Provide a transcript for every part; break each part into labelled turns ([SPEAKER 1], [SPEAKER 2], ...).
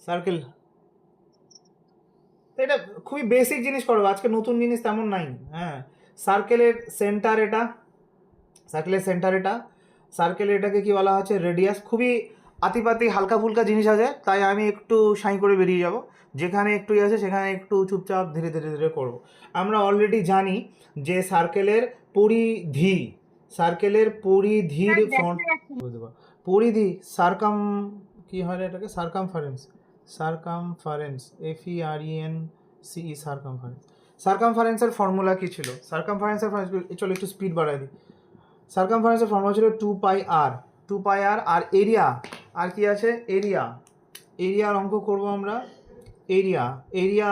[SPEAKER 1] Circle, এটা খুবই basic জিনিস করবো আজকে, নতুন জিনিস তেমন নাই। হ্যাঁ, সার্কেলের সেন্টার এটা, সার্কেলের সেন্টার এটা, সার্কেলের এটাকে কি বলা হচ্ছে রেডিয়াস। খুবই আতিপাতি হালকা ফুলকা জিনিস আছে, তাই আমি একটু সাই করে বেরিয়ে যাব। যেখানে একটু আছে সেখানে একটু চুপচাপ ধীরে ধীরে ধীরে করব। আমরা অলরেডি জানি যে সার্কেলের পরিধি, সার্কেলের পরিধির পরিধি সার্কাম, কি হয় রে এটাকে, সার্কামফারেন্স, সার্কামফারেন্স, FERENCE, সার্কামফারেন্স। সার্কামফারেন্সের ফর্মুলা কি ছিল? সার্কামফারেন্সের চলো একটু স্পিড বাড়াই দিই। সার্কামফারেন্সের ফর্মুলা ছিল 2πr, 2πr। আর এরিয়া, আর কি আছে এরিয়া, এরিয়ার অঙ্ক করব আমরা। এরিয়া, এরিয়া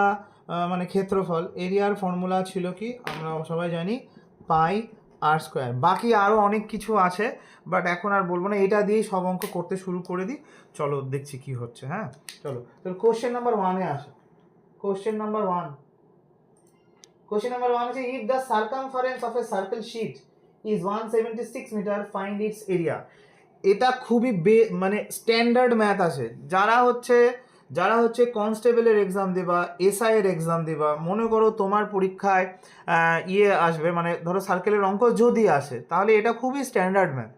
[SPEAKER 1] মানে ক্ষেত্রফল। এরিয়ার ফর্মুলা ছিল কি আমরা সবাই জানি, πr²। বাকি আরও অনেক কিছু আছে, বাট এখন আর বলবো না, এটা দিয়েই সব অঙ্ক করতে শুরু করে দিই। চলো দেখছি কি হচ্ছে। হ্যাঁ চলো, তাহলে কোশ্চেন নাম্বার 1-এ আসো। কোশ্চেন নাম্বার 1, কোশ্চেন নাম্বার 1 হচ্ছে if the circumference of a circle sheet is 176 metre, find its area. এটা খুবই মানে স্ট্যান্ডার্ড ম্যাথ আছে। যারা হচ্ছে কনস্টেবলের এক্সাম দেবা, SI এর এক্সাম দেবা, মনে করো তোমার পরীক্ষায় আসবে, মানে ধরো সার্কেলের অঙ্ক যদি আসে, তাহলে এটা খুবই স্ট্যান্ডার্ড ম্যাথ।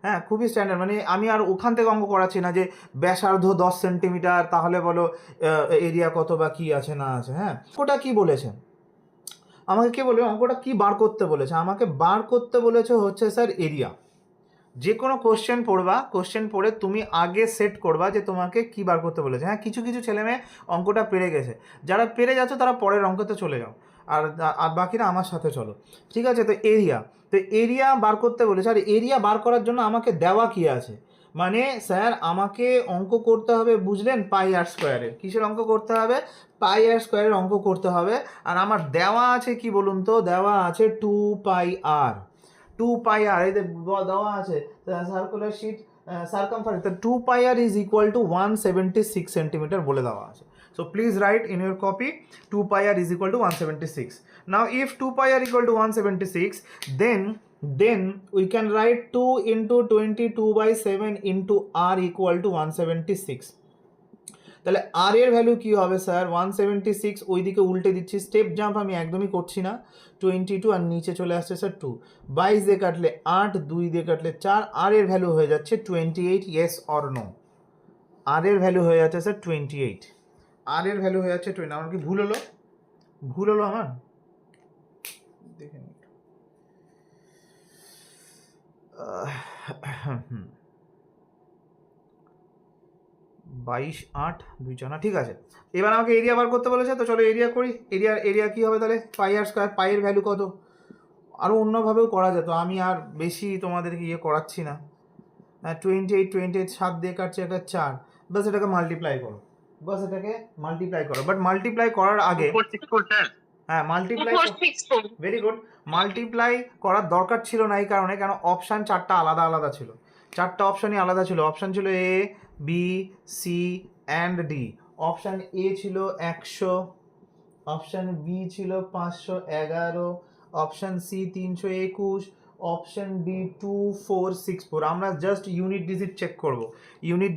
[SPEAKER 1] হ্যাঁ খুবই স্ট্যান্ডার্ড, মানে আমি আর ওখান থেকে অঙ্ক করাচ্ছি না যে ব্যাসার্ধ 10 সেন্টিমিটার, তাহলে বলো এরিয়া কত বা কি আছে না আছে। হ্যাঁ, ওটা কি বলেছে আমাকে, কে বলবে অঙ্কটা কি বার করতে বলেছে? আমাকে বার করতে বলেছে হচ্ছে স্যার এরিয়া। যে কোনো কোশ্চেন পড়বা, কোশ্চেন পড়ে তুমি আগে সেট করবা যে তোমাকে কি বার করতে বলেছে। হ্যাঁ, কিছু কিছু ছেলেমেয়ে অঙ্কটা পেরে গেছে, যারা পেরে যাচ্ছ তারা পরের অঙ্কতে চলে যাও, আর আর বাকিরা আমার সাথে চলো, ঠিক আছে? তো এরিয়া, তো এরিয়া বার করতে বলেছে। আর এরিয়া বার করার জন্য আমাকে দেওয়া কি আছে, মানে স্যার আমাকে অঙ্ক করতে হবে, বুঝলেন, πr²। কিসের অঙ্ক করতে হবে? πr² অঙ্ক করতে হবে। আর আমার দেওয়া আছে কি বলুন তো, দেওয়া আছে 2πr, 2πr এই যে দেওয়া আছে circular sheet circumference, 2πr is equal to 176 centimetre বলে দেওয়া আছে। So please write in your copy 2πr is equal to 176. Now if 2πr equal to 176, then we can write 2 into 22/7 into r equal to 176. তাহলে আর এর value কি হবে sir? 176, ওইদিকে উল্টে দিচ্ছি, স্টেপ জাম্প আমি একদমই করছি না। 22 আর নিচে চলে আসছে স্যার 2, 22 দিয়ে কাটলে 8, 2 দিয়ে কাটলে 4, আর এর ভ্যালু হয়ে যাচ্ছে 28। Yes or no? আর এর ভ্যালু হয়ে যাচ্ছে স্যার 28, আর এর ভ্যালু হয়ে যাচ্ছে 20। আমার কি ভুল হলো? ভুল হলো আমার? দেখে নিই। 22, 8, 2 4 না, ঠিক আছে। এবার আমাকে এরিয়া বার করতে বলেছে, তো চলো এরিয়া করি। এরিয়া কি হবে তাহলে? πr²। পাইয়ের ভ্যালু কত? আরও অন্যভাবেও করা যেত, আমি আর বেশি তোমাদেরকে করাচ্ছি না। 28, 7 দিয়ে কাটছে একটা 4, বাস এটাকে মাল্টিপ্লাই করো, বাস এটাকে মাল্টিপ্লাই করো। বাট মাল্টিপ্লাই করার আগে, হ্যাঁ মাল্টিপ্লাই, ভেরি গুড। মাল্টিপ্লাই করার দরকার ছিল না, এই কারণে কেন অপশান 4টা আলাদা আলাদা ছিল, 4টা অপশানই আলাদা ছিল। অপশান ছিল A, B, C, and D। Option A ছিল 100, অপশান বি ছিল 511, অপশান সি 321, অপশান ডি 2464। আমরা জাস্ট ইউনিট ডিজিট চেক করব। ইউনিট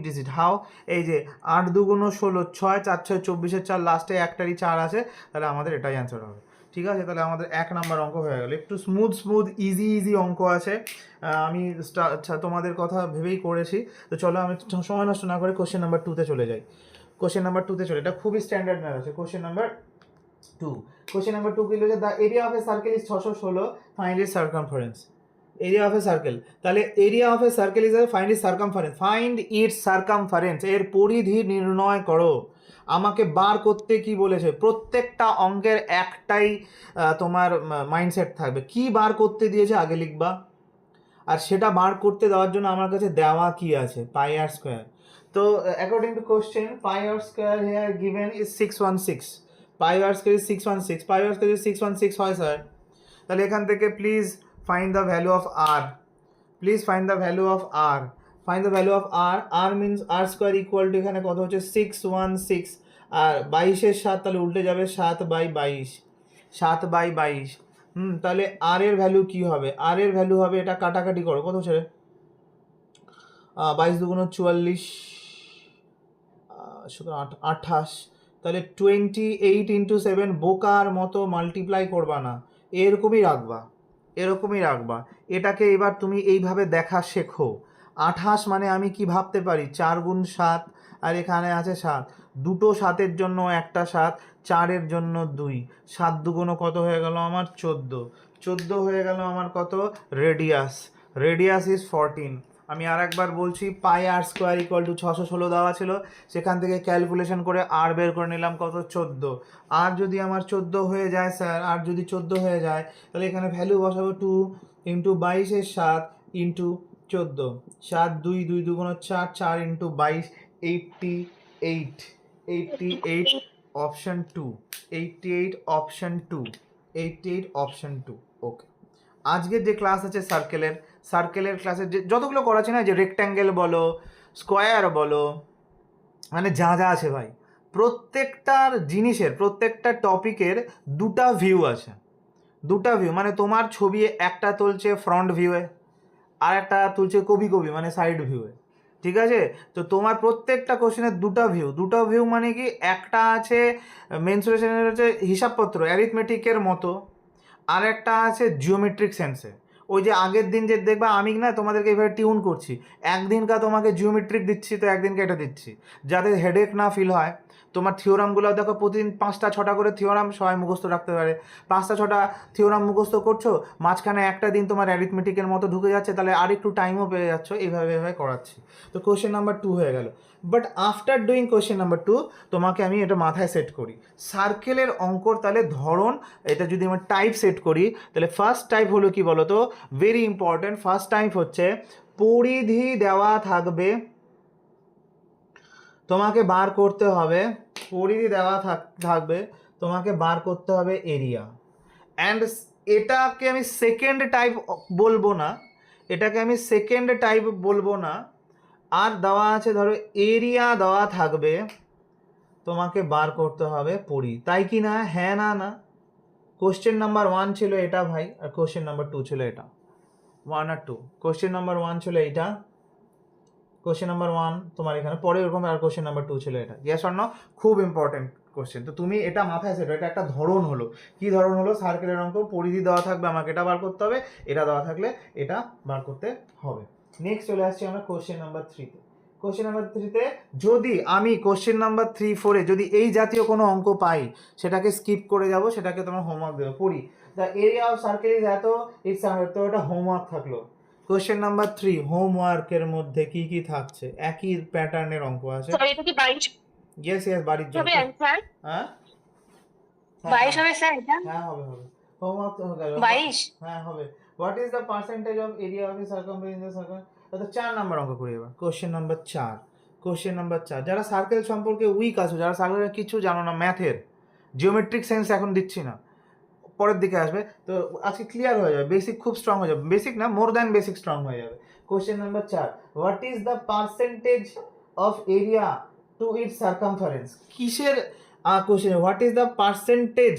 [SPEAKER 1] ডিজিট হাও, এই যে 8 2 16, 6 4 6 24, 4 লাস্টে একটারই 4 আছে, তাহলে আমাদের এটাই অ্যান্সার হবে। ঠিক আছে, তাহলে আমাদের 1 নাম্বার অঙ্ক হয়ে গেল। একটু স্মুথ ইজি অঙ্ক আছে, আমি তোমাদের কথা ভেবেই করেছি। তো চলো আমি সময় নষ্ট না করে কোশ্চেন নাম্বার 2-তে চলে যাই। কোশ্চেন নাম্বার 2-তে চলে, এটা খুবই স্ট্যান্ডার্ড ম্যাথ আছে। কোশ্চেন নাম্বার 2, কোশ্চেন নাম্বার 2 কি লিখেছে? The area of a circle is 616, find its circumference. Area of a circle, তাহলে area of a circle is find its circumference. Find its circumference, এর পরিধি নির্ণয় করো। আমাকে বার করতে কি বলেছে? প্রত্যেকটা অঙ্কের একটাই তোমার মাইন্ডসেট থাকবে, কি বার করতে দিয়েছে আগে লিখবা, আর সেটা বার করতে দেওয়ার জন্য আমার কাছে দেওয়া কি আছে, πr²। তো according to question, πr² here given is 616, πr² is 616, πr² is 616 হয় স্যার। তাহলে এখান থেকে please find the value of r, please find the value of r, find the value of r। r means r² equal to এখানে কত হচ্ছে 616, আর 22-এর 7 তাহলে উল্টে যাবে 7/22, 7/22। তাহলে আর এর ভ্যালু কি হবে? আর এর ভ্যালু হবে, এটা কাটাকাটি করো, কত হচ্ছে 22 2 44, সুতরাং 28, তাহলে 28 ইন্টু 7 বোকার মতো মাল্টিপ্লাই করবা না, এরকমই রাখবা, এরকমই রাখবা। এটাকে এবার তুমি এইভাবে দেখা শেখো। 28 মানে আমি কি ভাবতে পারি, 4 গুণ 7, আর এখানে আছে 7, দুটো 7-এর জন্য একটা 7, 4-এর জন্য 2, 7 দুগুণ কত হয়ে গেল আমার 14, 14 হয়ে গেল আমার কত রেডিয়াস, রেডিয়াস ইজ 14। আমি আর একবার বলছি, পাই আর স্কোয়ার ইকুয়াল টু 616 দেওয়া ছিল, সেখান থেকে ক্যালকুলেশন করে আর বের করে নিলাম কত 14। আর যদি আমার 14 হয়ে যায় স্যার, আর যদি 14 হয়ে যায়, তাহলে এখানে ভ্যালু বসাবো 2 ইন্টু 22-এর 7 ইন্টু 14, 7 2 2 দুগুণ 4, 4 ইন্টু 22, 88, 88 অপশন 2, 88 অপশন 2, 88 অপশন 2। ওকে, আজকের যে ক্লাস আছে সার্কেলের, সার্কেলের ক্লাসের যে যতগুলো করাচ্ছে না, যে রেক্ট্যাঙ্গেল বলো, স্কোয়ার বলো, মানে যা যা আছে ভাই, প্রত্যেকটার জিনিসের, প্রত্যেকটা টপিকের দুটা ভিউ আছে, দুটা ভিউ। মানে তোমার ছবি একটা তুলছে ফ্রন্ট ভিউয়ে, আর একটা তুলছে কবি কবি মানে সাইড ভিউয়ে, ঠিক আছে? তো তোমার প্রত্যেকটা কোশ্চেনের দুটো ভিউ, দুটো ভিউ মানে কি, একটা আছে মেনসুরেশনের হচ্ছে হিসাবপত্র অ্যারিথমেটিকের মতো, আর একটা আছে জিওমেট্রিক সেন্সে। ওই যে আগের দিন যে দেখবা আমি না তোমাদেরকে এইভাবে টিউন করছি, একদিনকা তোমাকে জিওমেট্রিক দিচ্ছি, তো একদিনকে এটা দিচ্ছি, যাতে হেডেক না ফিল হয়। তোমার থিওরামগুলো দেখো প্রতিদিন 5টা 6টা করে থিওরাম সবাই মুখস্থ রাখতে পারে, 5টা 6টা থিওরাম মুখস্থ করছো, মাঝখানে একটা দিন তোমার অ্যারিথমেটিকের মতো ঢুকে যাচ্ছে, তাহলে আর একটু টাইমও পেয়ে যাচ্ছ, এইভাবে এইভাবে করাচ্ছি। তো কোশ্চেন নাম্বার 2 হয়ে গেল। But after doing question number 2 তোমাকে আমি এটা মাথায় সেট করি, সার্কেলের অঙ্কর তাহলে ধরন, এটা যদি আমরা টাইপ সেট করি, তাহলে ফার্স্ট টাইপ হলো কি বলো তো, ভেরি ইম্পর্টেন্ট। ফার্স্ট টাইপ হচ্ছে পরিধি দেওয়া থাকবে, তোমাকে বার করতে হবে, পরিধি দেওয়া থাকবে, তোমাকে বার করতে হবে এরিয়া। অ্যান্ড এটাকে আমি সেকেন্ড টাইপ বলবো না, এটাকে আমি সেকেন্ড টাইপ বলবো না। আর দেওয়া আছে ধরো এরিয়া দেওয়া থাকবে, তোমাকে বার করতে হবে পরিধি, তাই কি না? হ্যাঁ না না? কোশ্চেন নাম্বার 1 ছিল এটা ভাই, আর কোশ্চেন নাম্বার 2 ছিল এটা, 1 আর 2। কোশ্চেন নাম্বার 1 ছিল এইটা, কোশ্চেন নাম্বার 1 তোমার এখানে পরে এরকম, আর কোশ্চেন নাম্বার 2 ছিল এটা। Yes or no? খুব ইম্পর্টেন্ট কোশ্চেন। তো তুমি এটা মাথায় সেটা, এটা একটা ধরন হলো। কি ধরন হলো? সার্কেলের অঙ্ক, পরিধি দেওয়া থাকবে, আমাকে এটা বার করতে হবে, এটা দেওয়া থাকলে এটা বার করতে হবে। নেক্সট চলে আসছি আমরা কোশ্চেন নাম্বার 3-তে। কোশ্চেন নাম্বার 3-তে যদি আমি কোশ্চেন নাম্বার 3 4-এ যদি এই জাতীয় কোনো অঙ্ক পাই, সেটাকে স্কিপ করে যাব, সেটাকে তোমার হোমওয়ার্ক দেবো। পড়ি, the area of circle is এত, ইটস, তো এটা হোমওয়ার্ক থাকলো। কোশ্চেন নাম্বার 3 হোমওয়ার্কের মধ্যে কি কি থাকছে, একই প্যাটার্নের অঙ্ক আছে।
[SPEAKER 2] স্যার এটা কি 22
[SPEAKER 1] ইয়েস ইয়েস, বাড়ির জন্য।
[SPEAKER 2] হবে অ্যানসার?
[SPEAKER 1] হ্যাঁ
[SPEAKER 2] 22 হবে স্যার এটা?
[SPEAKER 1] হ্যাঁ হবে হবে, হোমওয়ার্ক তো হয়ে গেল।
[SPEAKER 2] 22?
[SPEAKER 1] হ্যাঁ হবে। What is the percentage of area of A circumference in the circle? তো 4 নাম্বার অঙ্ক করি এবার। কোশ্চেন নাম্বার 4, কোশ্চেন নাম্বার 4, যারা সার্কেল সম্পর্কে উইক আছো, যারা সার্কেলের কিছু জানো না, ম্যাথের জিওমেট্রিক সেন্স এখন দিচ্ছি না, পরের দিকে আসবে, তো আজকে ক্লিয়ার হয়ে যাবে, বেসিক খুব স্ট্রং হয়ে যাবে, বেসিক না মোর দ্যান বেসিক স্ট্রং হয়ে যাবে। Question number 4, what is the percentage of area to its circumference? কিসের question? What is the percentage,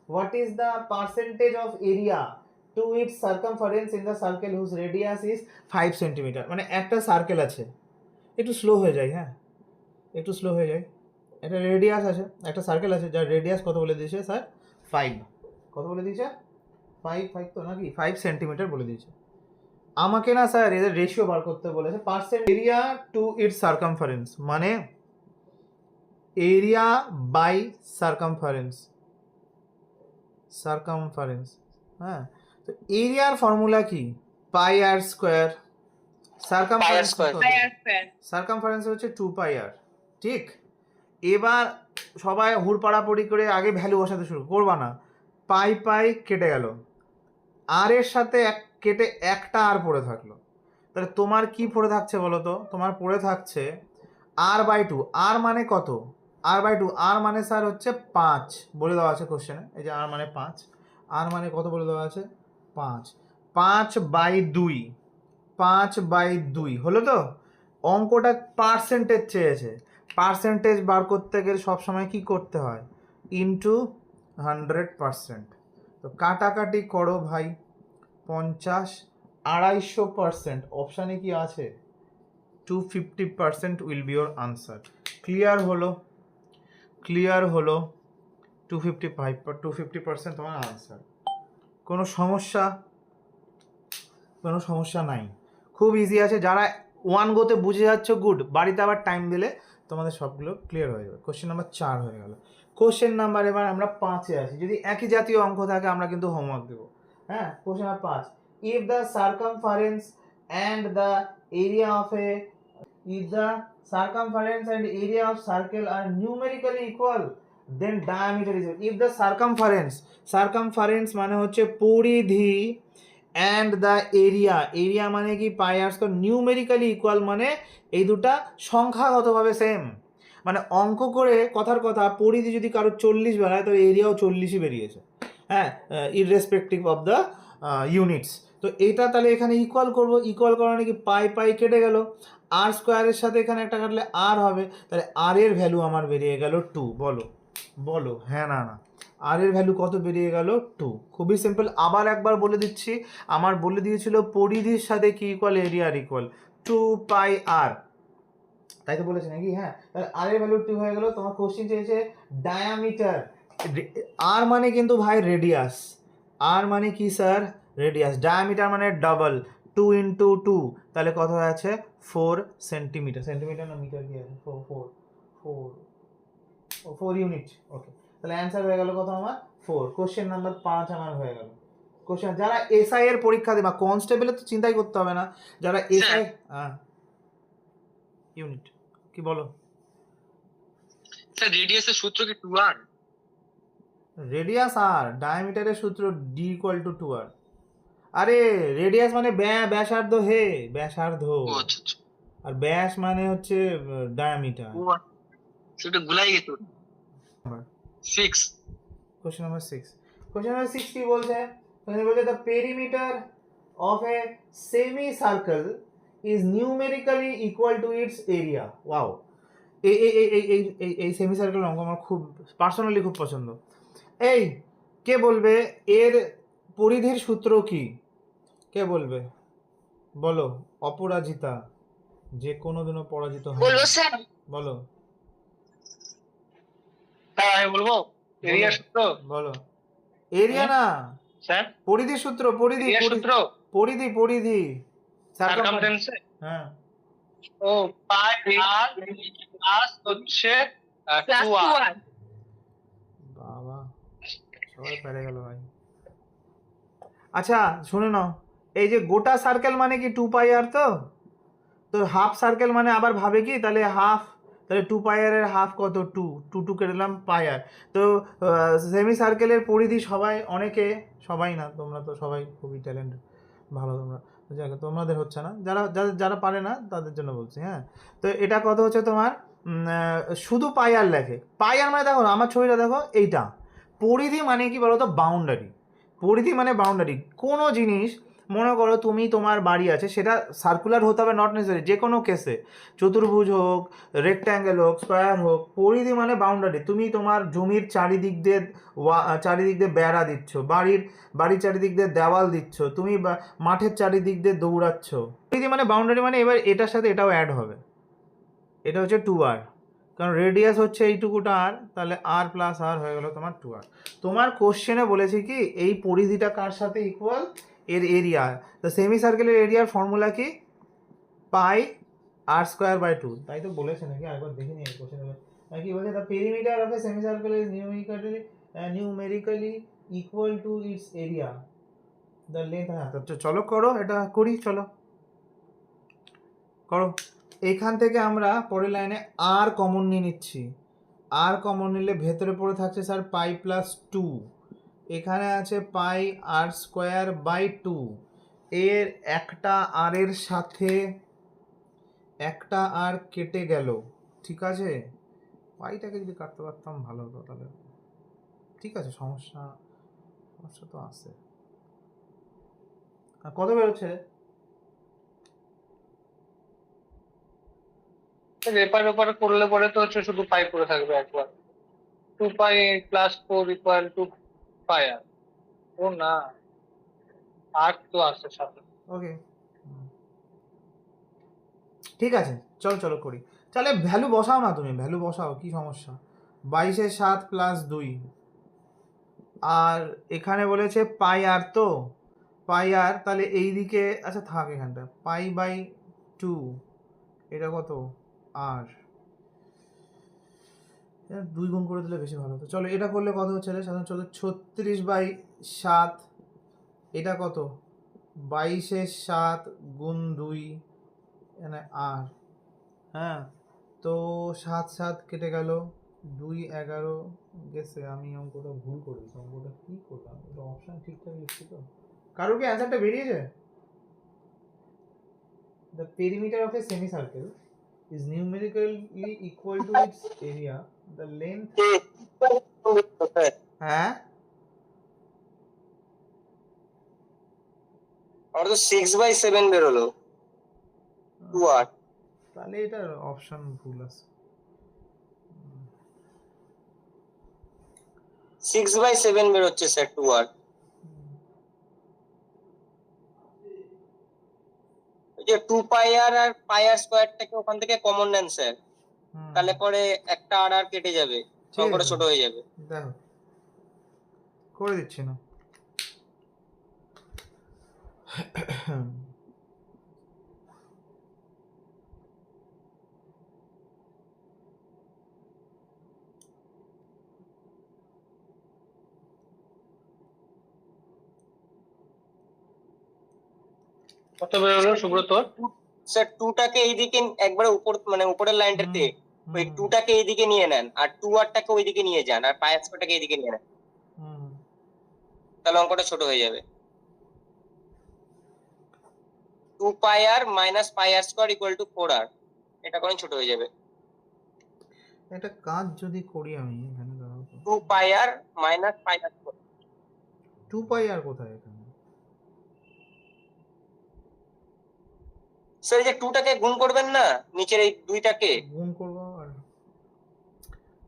[SPEAKER 1] what is the percentage of area to its circumference in the circle whose radius is 5 centimetre? মানে একটা circle আছে, একটু slow হয়ে যায়, হ্যাঁ একটু slow হয়ে যায়, একটা রেডিয়াস আছে, একটা সার্কেল আছে যার রেডিয়াস কত বলে দিয়েছে স্যার? 5। কত বলে দিয়েছে? 5 তো নাকি 5 সেন্টিমিটার বলে দিয়েছে। আমাকে না স্যার এদের রেশিও বার করতে বলেছে, percent area to its circumference মানে এরিয়া বাই সার্কামফারেন্স, সার্কামফারেন্স, হ্যাঁ। তো এরিয়ার ফর্মুলা কি? Pi r square, circumference circumference হচ্ছে 2 পাই আর, ঠিক? এবার সবাই হুড়পাড়াপড়ি করে আগে ভ্যালু বসাতে শুরু করবা না, পাই পাই কেটে গেল, আর এর সাথে এক কেটে একটা আর পড়ে থাকলো, তাহলে তোমার কি পড়ে থাকছে বলো তো? তোমার পড়ে থাকছে r/2। আর মানে কত? r/2, আর মানে স্যার হচ্ছে 5 বলে দেওয়া আছে কোশ্চেনে, এই যে আর মানে 5, আর মানে কত বলে দেওয়া আছে? 5, 5/2, 5/2 হলো তো? অঙ্কটা পার্সেন্টেজ চেয়েছে, পার্সেন্টেজ বার করতে গেলে সবসময় কি করতে হয়? ইন্টু 100%। তো কাটাকাটি করো ভাই, 50, 250%, অপশানে কি আছে? 250% will be your answer. Clear হলো 250% তোমার আনসার। কোনো সমস্যা নাই, খুব ইজি আছে। যারা ওয়ান গোতে বুঝে যাচ্ছ গুড, বাড়িতে আবার টাইম দিলে তোমাদের সবগুলো ক্লিয়ার হয়ে যাবে। কোশ্চেন নাম্বার 4 হয়ে গেল। কোশ্চেন নাম্বার এবার আমরা 5-এ আসি। যদি একই জাতীয় অঙ্ক থাকে আমরা কিন্তু হোমওয়ার্ক দেবো। হ্যাঁ, question number 5, if the circumference and the area of A if the circumference and area of circle are numerically equal then diameter is equal. If the circumference মানে হচ্ছে পরিধি and the area মানে কি pi আর square, numerically equal মানে এই দুটা সংখ্যাগতভাবে same. মানে অঙ্ক করে কথার কথা, পরিধি যদি কারো 40 বেরায় তো এরিয়াও 40ই বেরিয়েছে। হ্যাঁ, ইররেসপেক্টিভ অফ দ্য ইউনিটস। তো এটা তাহলে এখানে ইকুয়াল করব, ইকুয়াল করা নাকি পাই কেটে গেল, আর স্কোয়ারের সাথে এখানে একটা কাটলে আর হবে, তাহলে আর এর ভ্যালু আমার বেরিয়ে গেল 2। বলো হ্যাঁ না। আর এর ভ্যালু কত বেরিয়ে গেল 2। খুবই সিম্পল, আবার একবার বলে দিচ্ছি। আমার বলে দিয়েছিল পরিধির সাথে কি ইকুয়াল, এরিয়ার ইকুয়াল 2πr, তাই তো বলেছে নাকি? হ্যাঁ, তাহলে আর এর ভ্যালু 2 হয়ে গেল। তোমার কোশ্চেন চেয়েছে ডায়ামিটার। আর মানে কিন্তু ভাই রেডিয়াস, আর মানে কি স্যার, রেডিয়াস। ডায়ামিটার মানে ডাবল, 2 × 2, তাহলে কত হয়ে আছে 4 সেন্টিমিটার। সেন্টিমিটার না মিটার কি আছে, 4 ইউনিট। ওকে, তাহলে অ্যান্সার হয়ে গেল কত আমার 4। কোশ্চেন নাম্বার 5 আমার হয়ে গেল। কোশ্চেন যারা এসআই এর পরীক্ষা দেবে, কনস্টেবলের তো চিন্তাই করতে হবে না, যারা এসআই ইউনিট কি বলো
[SPEAKER 3] স্যার রেডিয়াসের সূত্র কি 2r?
[SPEAKER 1] রেডিয়াস আর ডায়ামিটারের সূত্র d = 2r। আরে রেডিয়াস মানে ব্যাসার্ধ, ব্যাসার্ধ।
[SPEAKER 3] ও আচ্ছা আচ্ছা,
[SPEAKER 1] আর ব্যাস মানে হচ্ছে ডায়ামিটার।
[SPEAKER 3] ও সেটা গুলাই গেছে। 6
[SPEAKER 1] কোশ্চেন নাম্বার 6 কি বলছে? বলছে the perimeter of A semi circle is numerically equal to its area. Wow, এই সেমি সার্কেল অঙ্ক আমার খুব পার্সোনালি খুব পছন্দ। এই কে বলবে এর পরিধির সূত্র কি? কে বলবে বলো? অপরাজিতা, যে কোনোদিনও পরাজিত হয়
[SPEAKER 2] বলবো
[SPEAKER 1] না।
[SPEAKER 2] স্যার?
[SPEAKER 1] বলো
[SPEAKER 3] স্যার আমি বলবো এরিয়ার সূত্র।
[SPEAKER 1] বলো। এরিয়া না
[SPEAKER 3] স্যার
[SPEAKER 1] পরিধির সূত্র,
[SPEAKER 3] এরিয়ার সূত্র
[SPEAKER 1] পরিধি
[SPEAKER 3] সার্কামফারেন্স।
[SPEAKER 1] হ্যাঁ,
[SPEAKER 3] ও পাই আর প্লাস হচ্ছে
[SPEAKER 2] প্লাস
[SPEAKER 3] 2r।
[SPEAKER 2] 2r।
[SPEAKER 1] বাবা সবাই পেরে গেল ভাই। আচ্ছা শুনে নাও, এই যে গোটা সার্কেল মানে কি 2πr, তো হাফ সার্কেল মানে আবার ভাবে কি, তাহলে হাফ, তাহলে 2πr এর হাফ কত 2 কেটে দিলাম πr। তো সেমি সার্কেলের পরিধি অনেকে, সবাই না, তোমরা তো সবাই খুবই ট্যালেন্টেড, ভালো তোমরা, তোমাদের হচ্ছে না, যারা পারে না তাদের জন্য বলছি। হ্যাঁ, তো এটা কত হচ্ছে তোমার শুধু πr লেখে। πr মানে দেখো আমার ছবিটা দেখো, এইটা পরিধি মানে কি বলো তো, বাউন্ডারি। পরিধি মানে বাউন্ডারি। কোনো জিনিস মনে করো তুমি, তোমার বাড়ি আছে, সেটা সার্কুলার হতে হবে নট নেসেসারি, যে কোনো কেসে চতুর্ভুজ হোক, রেক্ট্যাঙ্গেল হোক, স্কোয়ার হোক, পরিধি মানে বাউন্ডারি। তুমি তোমার জমির চারিদিক দিয়ে বেড়া দিচ্ছ, বাড়ির চারিদিক দিয়ে দেওয়াল দিচ্ছ, তুমি মাঠের চারিদিক দিয়ে দৌড়াচ্ছ। পরিধি মানে বাউন্ডারি, মানে এবার এটার সাথে এটাও অ্যাড হবে, এটা হচ্ছে 2r, কারণ রেডিয়াস হচ্ছে এইটুকুটা আর, তাহলে r + r হয়ে গেল তোমার 2r। তোমার কোশ্চেনে বলেছি কি এই পরিধিটা কার সাথে ইকুয়াল, এর এরিয়া। তো সেমি সার্কেলের এরিয়ার ফর্মুলা কি, πr²/2, তাই তো বলেছে নাকি? একবার দেখে নিই কোশ্চেনে কি বলছে। The perimeter of A semi circle is numerically equal to its area, the length. হ্যাঁ, তো চলো করো, এটা করি, চলো করো। এখান থেকে আমরা পরের লাইনে আর কমন নিয়ে নিচ্ছি। আর কমন নিলে ভেতরে পড়ে থাকছে স্যার π+2, এখানে আছে πr²/2। এর একটা আর এর সাথে একটা আর কেটে গেল, ঠিক আছে? পাইটাকে যদি কাটতে পারতাম ভালো হতো, তাহলে ঠিক আছে, সমস্যা তো আছে। কত বেরোচ্ছে?
[SPEAKER 3] এপার ওপার করলে পরে তো হচ্ছে শুধু পাই করে থাকবে একবার। 2π + 4 = πr। ও না, আর তো আছে সাথে।
[SPEAKER 1] ওকে, ঠিক আছে, চলো করি। তাহলে ভ্যালু বসাও না, তুমি ভ্যালু বসাও, কি সমস্যা? 22/7 প্লাস 2, আর এখানে বলেছে পাই আর, তো পাই আর, তাহলে এই দিকে আচ্ছা থাক এখানটা, π/2, এটা কত আর, 2 গুণ করে দিলে বেশি ভালো হতো। চলো এটা করলে কত হচ্ছে রে সাধারণ, চলো 36/7, এটা কত 22/7 গুণ 2 এখানে আর, হ্যাঁ তো 7 কেটে গেল, 2 11 গেছে। আমি অঙ্কটা ভুল করেছি, অঙ্কটা কি করলাম, এটা অপশন ঠিকঠাক লিখছি তো? কারোর কি অ্যান্সারটা বেরিয়েছে? The perimeter of a semicircle is numerically equal to its area. The length, হ্যাঁ
[SPEAKER 4] আমার তো 6/7 বেরোলো 2r।
[SPEAKER 1] তাহলে এটার অপশন ভুল আছে।
[SPEAKER 4] 6/7 বেরোচ্ছে স্যার 2r। ওই যে 2πr আর πr স্কয়ারটাকে ওখান থেকে কমন নেন স্যার, তাহলে পরে একটা আর আর কেটে যাবে,
[SPEAKER 1] ঠিক
[SPEAKER 4] অঙ্কটা
[SPEAKER 1] আছে,
[SPEAKER 4] ছোট হয়ে যাবে।
[SPEAKER 1] দেখো করে দিচ্ছি না।
[SPEAKER 3] কত বেরোলো সুব্রত?
[SPEAKER 4] স্যার 2টাকে এইদিকে একবারে উপর, মানে উপরের লাইনটাতে ওই 2টাকে এইদিকে নিয়ে নেন, আর 2rটাকে ওইদিকে নিয়ে যান, আর πr স্কয়ারটাকে এইদিকে নিয়ে নেন, তাহলে অঙ্কটা ছোট হয়ে যাবে। 2πr minus πr square equal to 4r, এটা করেন ছোট হয়ে যাবে।
[SPEAKER 1] একটা কাজ যদি করি আমি এখানে, দাঁড়াও তো,
[SPEAKER 4] 2πr minus πr স্কয়ার।
[SPEAKER 1] 2 আর কোথায় এখানে?
[SPEAKER 4] স্যার এই যে 2টাকে গুণ করবেন না, নিচের এই 2টাকে
[SPEAKER 1] গুণ করবো, আর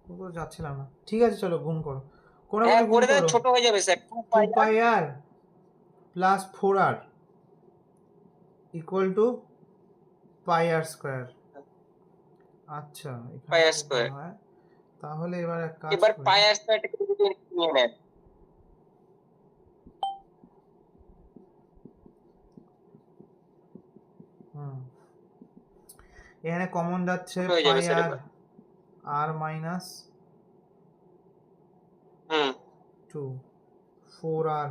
[SPEAKER 1] গুণ করে যাচ্ছিলাম না। ঠিক আছে চলো গুণ করো, কোন
[SPEAKER 4] হ্যাঁ
[SPEAKER 1] গুণ
[SPEAKER 4] করে দেন,
[SPEAKER 1] করো।
[SPEAKER 4] ছোট হয়ে যাবে sir.
[SPEAKER 1] 2πr plus 4r equal to πr square. আচ্ছা এখানে
[SPEAKER 4] πr
[SPEAKER 1] এটা
[SPEAKER 4] স্কয়ার।
[SPEAKER 1] হয়, তাহলে এবার এক কাজ
[SPEAKER 4] এবার
[SPEAKER 1] করি,
[SPEAKER 4] πr স্কয়ারটাকে নিয়ে নেন।
[SPEAKER 1] এখানে কমন যাচ্ছে
[SPEAKER 4] হয়ে যাবে স্যার
[SPEAKER 1] πr
[SPEAKER 4] এবার।
[SPEAKER 1] r মাইনাস
[SPEAKER 4] হুম
[SPEAKER 1] 2, 4r,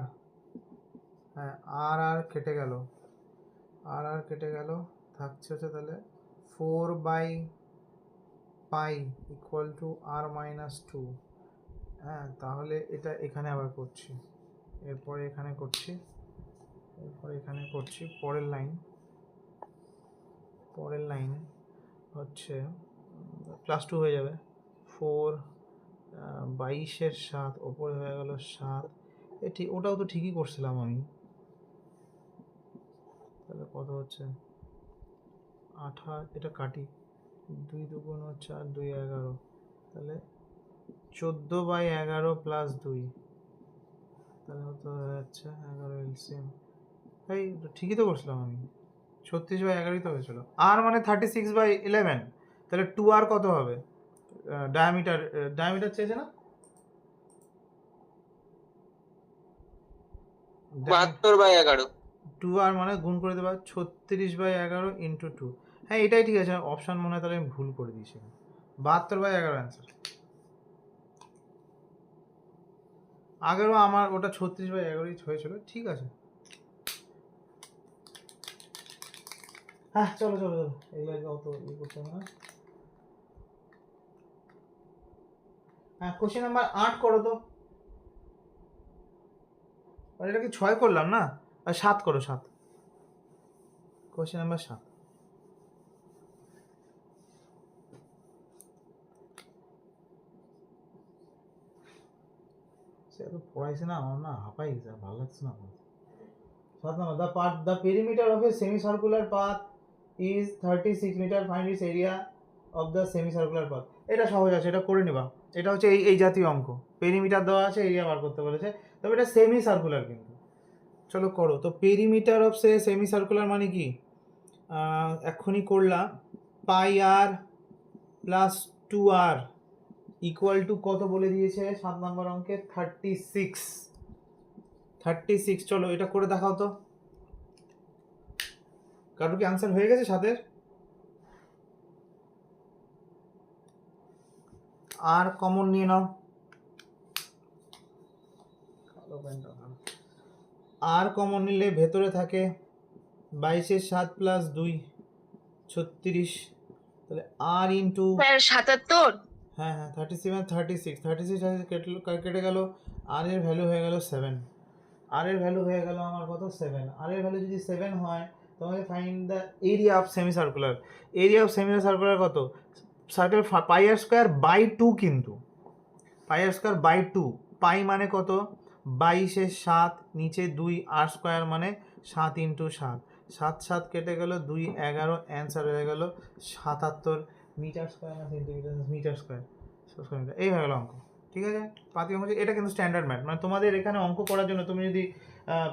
[SPEAKER 1] হ্যাঁ আর আর কেটে গেল, আর আর কেটে গেল, থাকছে হচ্ছে তাহলে 4/π ইকুয়াল টু r মাইনাস 2। হ্যাঁ তাহলে এটা এখানে আবার করছি, এরপরে এখানে করছি, এরপরে এখানে করছি, পরের লাইন হচ্ছে +2 হয়ে যাবে, 4 22/7 ওপরে হয়ে গেল 7, ঠিক ওটাও তো ঠিকই করছিলাম আমি। তাহলে কত হচ্ছে 28, এটা কাটি, 2 2 4 2 11, তাহলে 14/11 প্লাস 2, তাহলে হতে হয়ে যাচ্ছে 11 এলসিএম। এই তো ঠিকই তো করছিলাম আমি, 36/11ই তো হয়েছিল। আর মানে 36/11, তাহলে 2r কত হবে? ডায়ামিটার চেয়েছে না,
[SPEAKER 4] 72/11।
[SPEAKER 1] 2r মানে গুণ করে দেবা 36/11 ইন্টু 2। হ্যাঁ এটাই ঠিক আছে, অপশান মনে হয় তাহলে আমি ভুল করে দিয়েছি, 72/11 অ্যান্সার। আগেরও আমার ওটা 36/11ই হয়েছিল, ঠিক আছে। হ্যাঁ চলো চলো চলো, এগুলো অত করতে হবে না। হ্যাঁ কোশ্চেন নাম্বার 8 করো তো, আর এটা কি 6 করলাম না, আর 7 করো, 7, কোশ্চেন নাম্বার 7। সে এত পড়াইছে না, আমার না হাঁপাই গেছে, আর ভালো লাগছে না আমার। 7 number, the perimeter of a semicircular path is 36 metre, find its area of the semicircular path। এটা সহজ আছে, এটা করে নেবা, এটা হচ্ছে এই জাতীয় অঙ্ক, পেরিমিটার দেওয়া আছে, এরিয়া বার করতে বলেছে, তবে এটা সেমি সার্কুলার কিন্তু। চলো করো তো, পেরিমিটার অফ সেমি সার্কুলার মানে কি, এক্ষুনি করলাম, πr plus 2r equal to কত বলে দিয়েছে 7 নম্বর অঙ্কে 36। চলো এটা করে দেখাও তো, কারোর কি আনসার হয়ে গেছে সাথের? আর কমন নিয়ে নাও, আর কমন নিলে ভেতরে থাকে 22 7 প্লাস 2 36, তাহলে আর ইন্টু
[SPEAKER 2] স্যার 77।
[SPEAKER 1] হ্যাঁ 37 কেটে গেল, আর এর ভ্যালু হয়ে গেল 7, আর এর ভ্যালু হয়ে গেল আমার কত 7, আর এর ভ্যালু যদি 7 হয় তোমাকে find the area of semicircular. Area of semicircular কত? Circle pi r square by 2, কিন্তু পাই আর স্কোয়ার বাই 2, পাই মানে কত 22 7, নিচে 2, আর স্কোয়ার মানে 7 ইন্টু 7, 7 7 কেটে গেল 2 11, অ্যান্সার হয়ে গেল 77 মিটার স্কোয়ার না সেন্টিমিটার, মিটার স্কোয়ার, এই হয়ে গেল অঙ্ক। ঠিক আছে, পাতি অঙ্ক, এটা কিন্তু স্ট্যান্ডার্ড ম্যাথ, মানে তোমাদের এখানে অঙ্ক করার জন্য তুমি যদি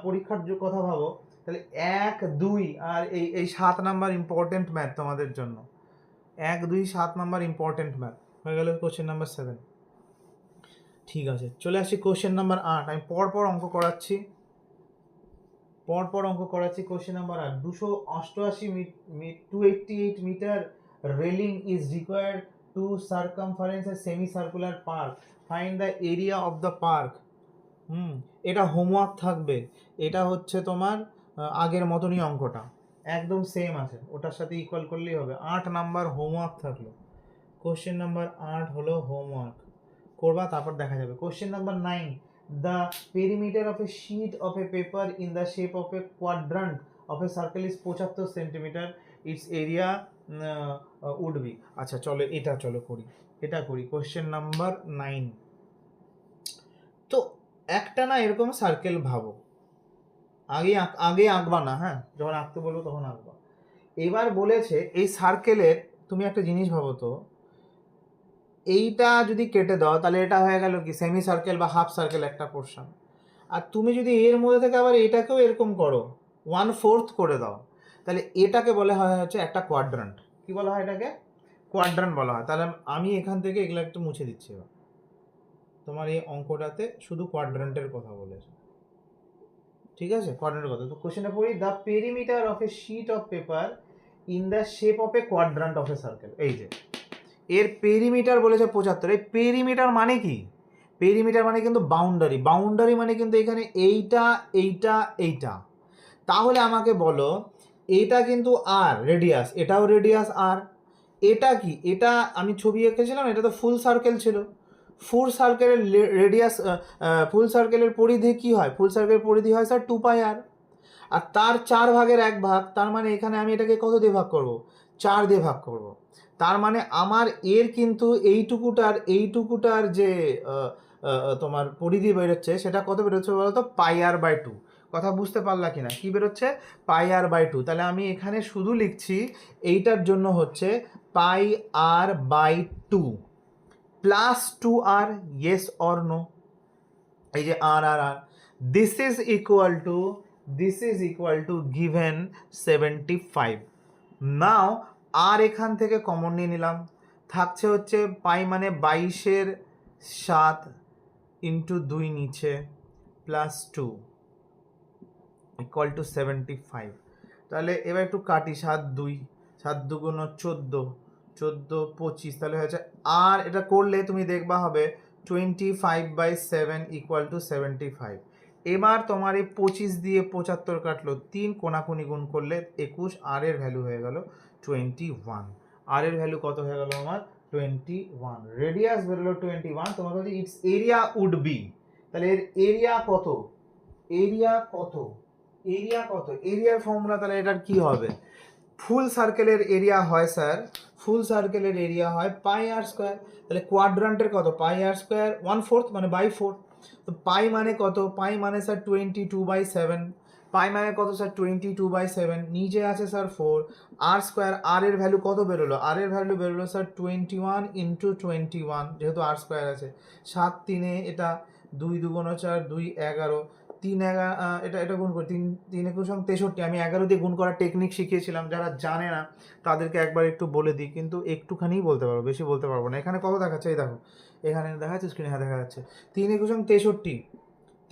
[SPEAKER 1] পরীক্ষার কথা ভাবো তাহলে 1 2 আর এই 7 নাম্বার ইম্পর্টেন্ট ম্যাথ তোমাদের জন্য, 1 2 7 নাম্বার ইম্পর্টেন্ট ম্যাথ হয়ে গেল কোশ্চেন নাম্বার 7। ঠিক আছে, চলে আসছি কোশ্চেন নাম্বার 8। আমি পরপর অঙ্ক করাচ্ছি, question number 8। 288 metre railing is required to circumference a semicircular park, find the area of the park. এটা হোমওয়ার্ক থাকবে, এটা হচ্ছে তোমার আগের মতনই অঙ্কটা একদম সেম আছে, ওটার সাথে ইকুয়াল করলেই হবে। 8 নাম্বার হোমওয়ার্ক থাকলো, কোশ্চেন নাম্বার 8 হলো হোমওয়ার্ক, করবা তারপর দেখা যাবে। Question number 9, the perimeter of a sheet of a paper in the shape of a quadrant of a circle is 75 centimeter, its area would be। আচ্ছা চলো এটা করি কোশ্চেন নাম্বার 9। তো একটা না এরকম সার্কেল ভাবো, আগে আঁকবা না, হ্যাঁ যখন আঁকতে বলবো তখন আঁকবা। এবার বলেছে এই সার্কেলের তুমি একটা জিনিস ভাবো তো, এইটা যদি কেটে দাও তাহলে এটা হয়ে গেল কি সেমি সার্কেল বা হাফ সার্কেল একটা পোর্শন, আর তুমি যদি এর মধ্যে থেকে আবার এটাকেও এরকম করো 1/4 করে দাও, তাহলে এটাকে বলা হয় হচ্ছে একটা কোয়াড্রান্ট। কি বলা হয় এটাকে? কোয়াড্রান্ট বলা হয়। তাহলে আমি এখান থেকে এগুলো একটু মুছে দিচ্ছি, এবার তোমার এই অঙ্কটাতে শুধু কোয়াড্রান্টের কথা বলেছে, ঠিক আছে, কোয়াড্রান্টের কথা। তো কোশ্চেনটা পড়ি, the perimeter of a sheet of paper in the shape of a quadrant of a circle. এই যে এর পেরিমিটার বলেছে 75। এই পেরিমিটার মানে কি? পেরিমিটার মানে কিন্তু বাউন্ডারি মানে কিন্তু এখানে এইটা। তাহলে আমাকে বলো এটা কিন্তু আর রেডিয়াস, এটাও রেডিয়াস আর, এটা কি? এটা আমি ছবি এঁকেছিলাম, এটা তো ফুল সার্কেল ছিল। ফুল সার্কেলের রেডিয়াস, ফুল সার্কেলের পরিধি কি হয়? ফুল সার্কেলের পরিধি হয় স্যার 2πr, আর তার 4 ভাগের 1 ভাগ, তার মানে এখানে আমি এটাকে কত দিয়ে ভাগ করব? 4 দিয়ে ভাগ করব। তার মানে আমার এর কিন্তু এইটুকুটার যে তোমার পরিধি বেরোচ্ছে সেটা কত বেরোচ্ছে বলো তো? πr/2। কথা বুঝতে পারলা কিনা? কি বেরোচ্ছে? πr/2। তাহলে আমি এখানে শুধু লিখছি এইটার জন্য হচ্ছে πr/2 plus 2r, yes or no? এই যে আর this is equal to given 75। Now আর এখান থেকে কমন নিয়ে নিলাম, থাকছে হচ্ছে পাই মানে 22 7 ইন্টু 2 নিচে প্লাস 2 ইকুয়াল টু 75। তাহলে এবার একটু কাটি, 7 2 14 14 25, তাহলে হচ্ছে আর এটা করলে তুমি দেখবা হবে 25/7 ইকুয়াল টু 75। এবার তোমার এই 25 দিয়ে 75 কাটলো, 3 কোনাকুনি গুণ করলে 21, আর এর ভ্যালু হয়ে গেল 21। আর এর ভ্যালু কত হয়ে গেল আমার? 21। রেডিয়াস বেরোলো 21। তোমার কাছে ইটস এরিয়া উড বি, তাহলে এর এরিয়া কত? এরিয়ার ফর্মুলা তাহলে এটার কি হবে? ফুল সার্কেলের এরিয়া হয় স্যার, πr²। তাহলে কোয়াড্রান্টের কত? πr² 1/4 মানে বাই 4। তো পাই মানে কত? পাই মানে স্যার 22/7। পাই মানে কত স্যার? 22/7। নিচে আছে স্যার 4, r²। আর এর ভ্যালু কত বেরোলো? আর এর ভ্যালু বেরোলো স্যার 21 ইন্টু 21, যেহেতু r² আছে। 7 3 এটা 2 2 4 2 11, এটা এটা গুণ করি 3 3 একুশ 63, আমি 11 দিয়ে গুণ করার টেকনিক শিখিয়েছিলাম, যারা জানে না তাদেরকে একবার একটু বলে দিই, কিন্তু একটুখানিই বলতে পারবো, বেশি বলতে পারবো না। এখানে কত দেখাচ্ছে, এই দেখো এখানে দেখা যাচ্ছে স্ক্রিনে, হ্যাঁ দেখা যাচ্ছে 3 একুশ 63,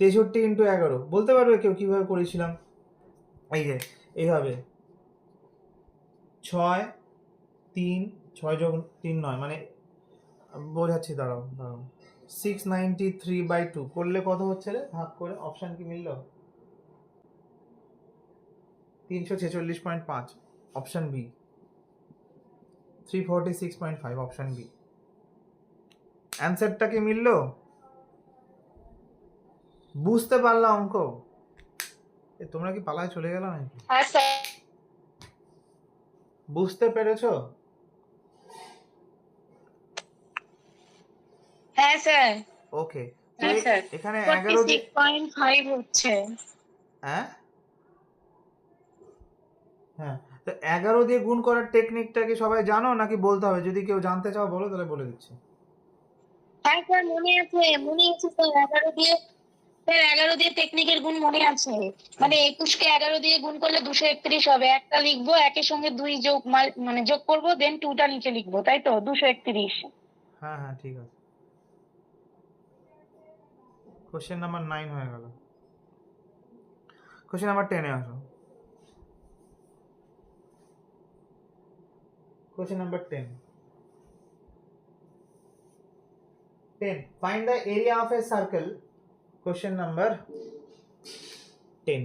[SPEAKER 1] 63 ইন্টু 11, বলতে পারবে কেউ কীভাবে করেছিলাম? এই যে এইভাবে 6 3 6 যোগ 3 9, মানে বোঝাচ্ছি, দাঁড়াও দাঁড়াও, 693/2 করলে কত হচ্ছে রে, ভাগ করে অপশান কি মিলল? 346.5, অপশান বি। 346.5, option B. অ্যান্সারটা কি মিলল? বুঝতে পারলা অঙ্ক? তোমরা কি পালায় চলে গেল নাকি?
[SPEAKER 2] হ্যাঁ স্যার।
[SPEAKER 1] বুঝতে পেরেছো?
[SPEAKER 2] হ্যাঁ স্যার।
[SPEAKER 1] ওকে,
[SPEAKER 2] হ্যাঁ স্যার।
[SPEAKER 1] এখানে 11 দিয়ে
[SPEAKER 2] 46.5 হচ্ছে।
[SPEAKER 1] হ্যাঁ হ্যাঁ, তো 11 দিয়ে গুণ করার টেকনিকটা কি সবাই জানো নাকি বলতে হবে? যদি কেউ জানতে চাও বলো, তাহলে বলে দিচ্ছি।
[SPEAKER 2] হ্যাঁ স্যার মনে আছে স্যার 11 দিয়ে, স্যার 11 দিয়ে টেকনিকের গুণ মনে আছে। মানে 21কে 11 দিয়ে গুণ করলে 231 হবে, একটা লিখবো, একের সঙ্গে 2 যোগ মানে যোগ করবো, দেন 2টা নিচে লিখবো, তাই তো 231।
[SPEAKER 1] হ্যাঁ হ্যাঁ ঠিক আছে, কোশ্চেন নাম্বার 9 হয়ে গেল। কোশ্চেন নাম্বার 10 এ আসো। Question number 10, find the area of a circle. Question number 10.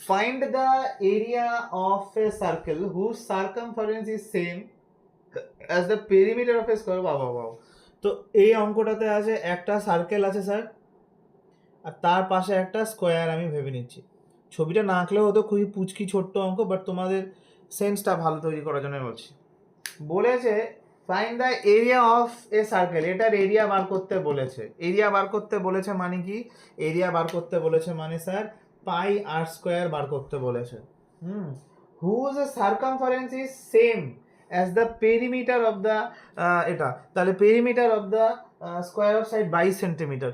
[SPEAKER 1] Find the area of a circle whose circumference is same as the perimeter of a square. বাবা বাবা, তো এই অঙ্কটাতে আছে একটা সার্কেল আছে স্যার, আর তার পাশে একটা স্কোয়ার আমি ভেবে নিচ্ছি। ছবিটা না আঁকলেও হতো, খুবই পুচকি ছোট্ট অঙ্ক, বাট তোমাদের সেন্সটা ভালো তৈরি করার জন্য বলছি। বলেছে find the area of a circle, এটার এরিয়া বার করতে বলেছে। এরিয়া বার করতে বলেছে মানে কি? এরিয়া বার করতে বলেছে মানে স্যার পাই আর স্কোয়ার বার করতে বলেছে। Whose circumference is same as the perimeter of the, এটা তাহলে perimeter of the square of side 22 centimetre.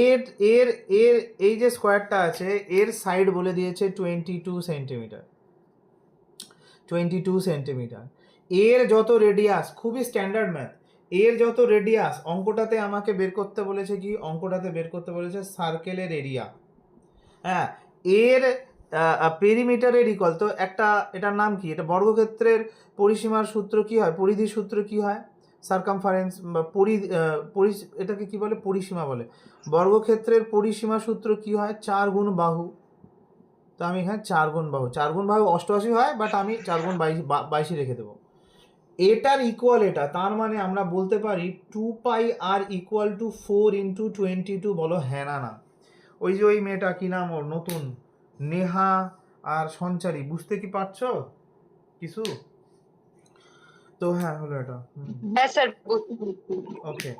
[SPEAKER 1] এর এর এর এই যে স্কোয়ারটা আছে, এর সাইড বলে দিয়েছে 22 সেন্টিমিটার। 22 সেন্টিমিটার। এর যত রেডিয়াস, খুবই স্ট্যান্ডার্ড ম্যাথ, এর যত রেডিয়াস, অঙ্কটাতে আমাকে বের করতে বলেছে কি? অঙ্কটাতে বের করতে বলেছে সার্কেলের এরিয়া। হ্যাঁ, এর পেরিমিটারের ইকুয়াল তো একটা, এটার নাম কি? এটা বর্গক্ষেত্রের পরিসীমার সূত্র কি হয়? পরিধির সূত্র কি হয়? সার্কামফারেন্স বা এটাকে কি বলে? পরিসীমা বলে। বর্গক্ষেত্রের পরিসীমা সূত্র কি হয়? 4 গুণ বাহু। তো আমি এখানে 4 গুণ বাহু, 4 গুণ বাহু 88 হয়, বাট আমি 4 গুণ 22 রেখে দেবো। এটার ইকুয়াল এটা, তার মানে আমরা বলতে পারি 2 pi r equal two 4 into 22। বলো হ্যাঁ না না? ওই যে ওই মেয়েটা, কি নাম ওর, নতুন, নেহা আর সঞ্চারী, বুঝতে কি পারছো কিছু? তো হ্যাঁ হলো এটা।
[SPEAKER 2] হ্যাঁ স্যার।
[SPEAKER 1] ওকে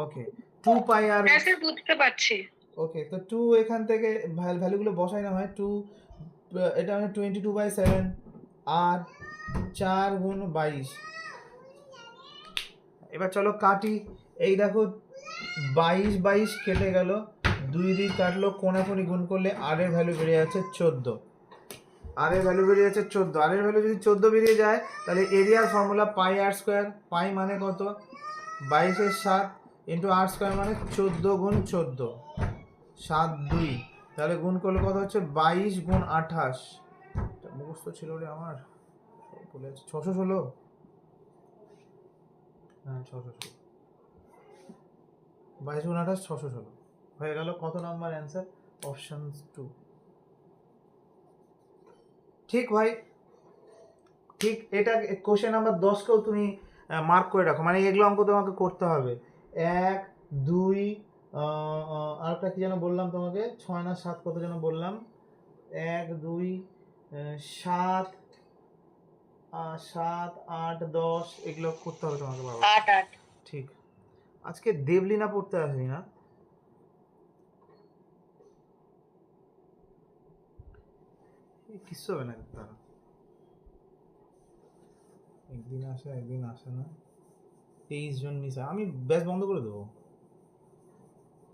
[SPEAKER 1] ওকে, 2 পাই আর,
[SPEAKER 2] হ্যাঁ স্যার বুঝতে পারছি।
[SPEAKER 1] ওকে, তো 2 এখান থেকে ভ্যালুগুলো বসাই না হয়, 2 এটা মানে 22/7 আর 4 গুণ 22। এবার চলো কাটি, এই দেখো 22 কেটে গেল, 2 দিয়ে কাটলো, কোনাকুনি গুণ করলে আর এর ভ্যালু বেরিয়ে যাচ্ছে 14। আর এর ভ্যালু বেরিয়ে যাচ্ছে 14। আর এর ভ্যালু যদি 14 বেরিয়ে যায়, তাহলে এরিয়ার ফর্মুলা পাই আর স্কোয়ার। পাই মানে কত? 22 7 ইন্টু আর স্কোয়ার মানে 14 গুণ 14, 7 2, তাহলে গুণ করলে কত হচ্ছে? 22 গুণ 28, মুখস্থ ছিল রে আমার, বলে যাচ্ছে 616। হ্যাঁ 616, 22 গুণ 28 616 হয়ে গেল। কত নাম্বার অ্যান্সার? অপশন 2। ঠিক ভাই, ঠিক। এটা কোশ্চেন নাম্বার 10কেও তুমি মার্ক করে রাখো, মানে এগুলো অঙ্ক তোমাকে করতে হবে। 1 2, আরেকটা কি যেন বললাম তোমাকে, 6 না 7 কত যেন বললাম, 1 2 7 7 8 10, এগুলো করতে হবে তোমাকে বাবা।
[SPEAKER 2] 8
[SPEAKER 1] ঠিক। আজকে দেবলীনা পড়তে আসবি না? কিচ্ছু হবে না তারা, একদিন আসে একদিন আসে না, 23 জন মিস। আমি ব্যাচ বন্ধ করে দেবো।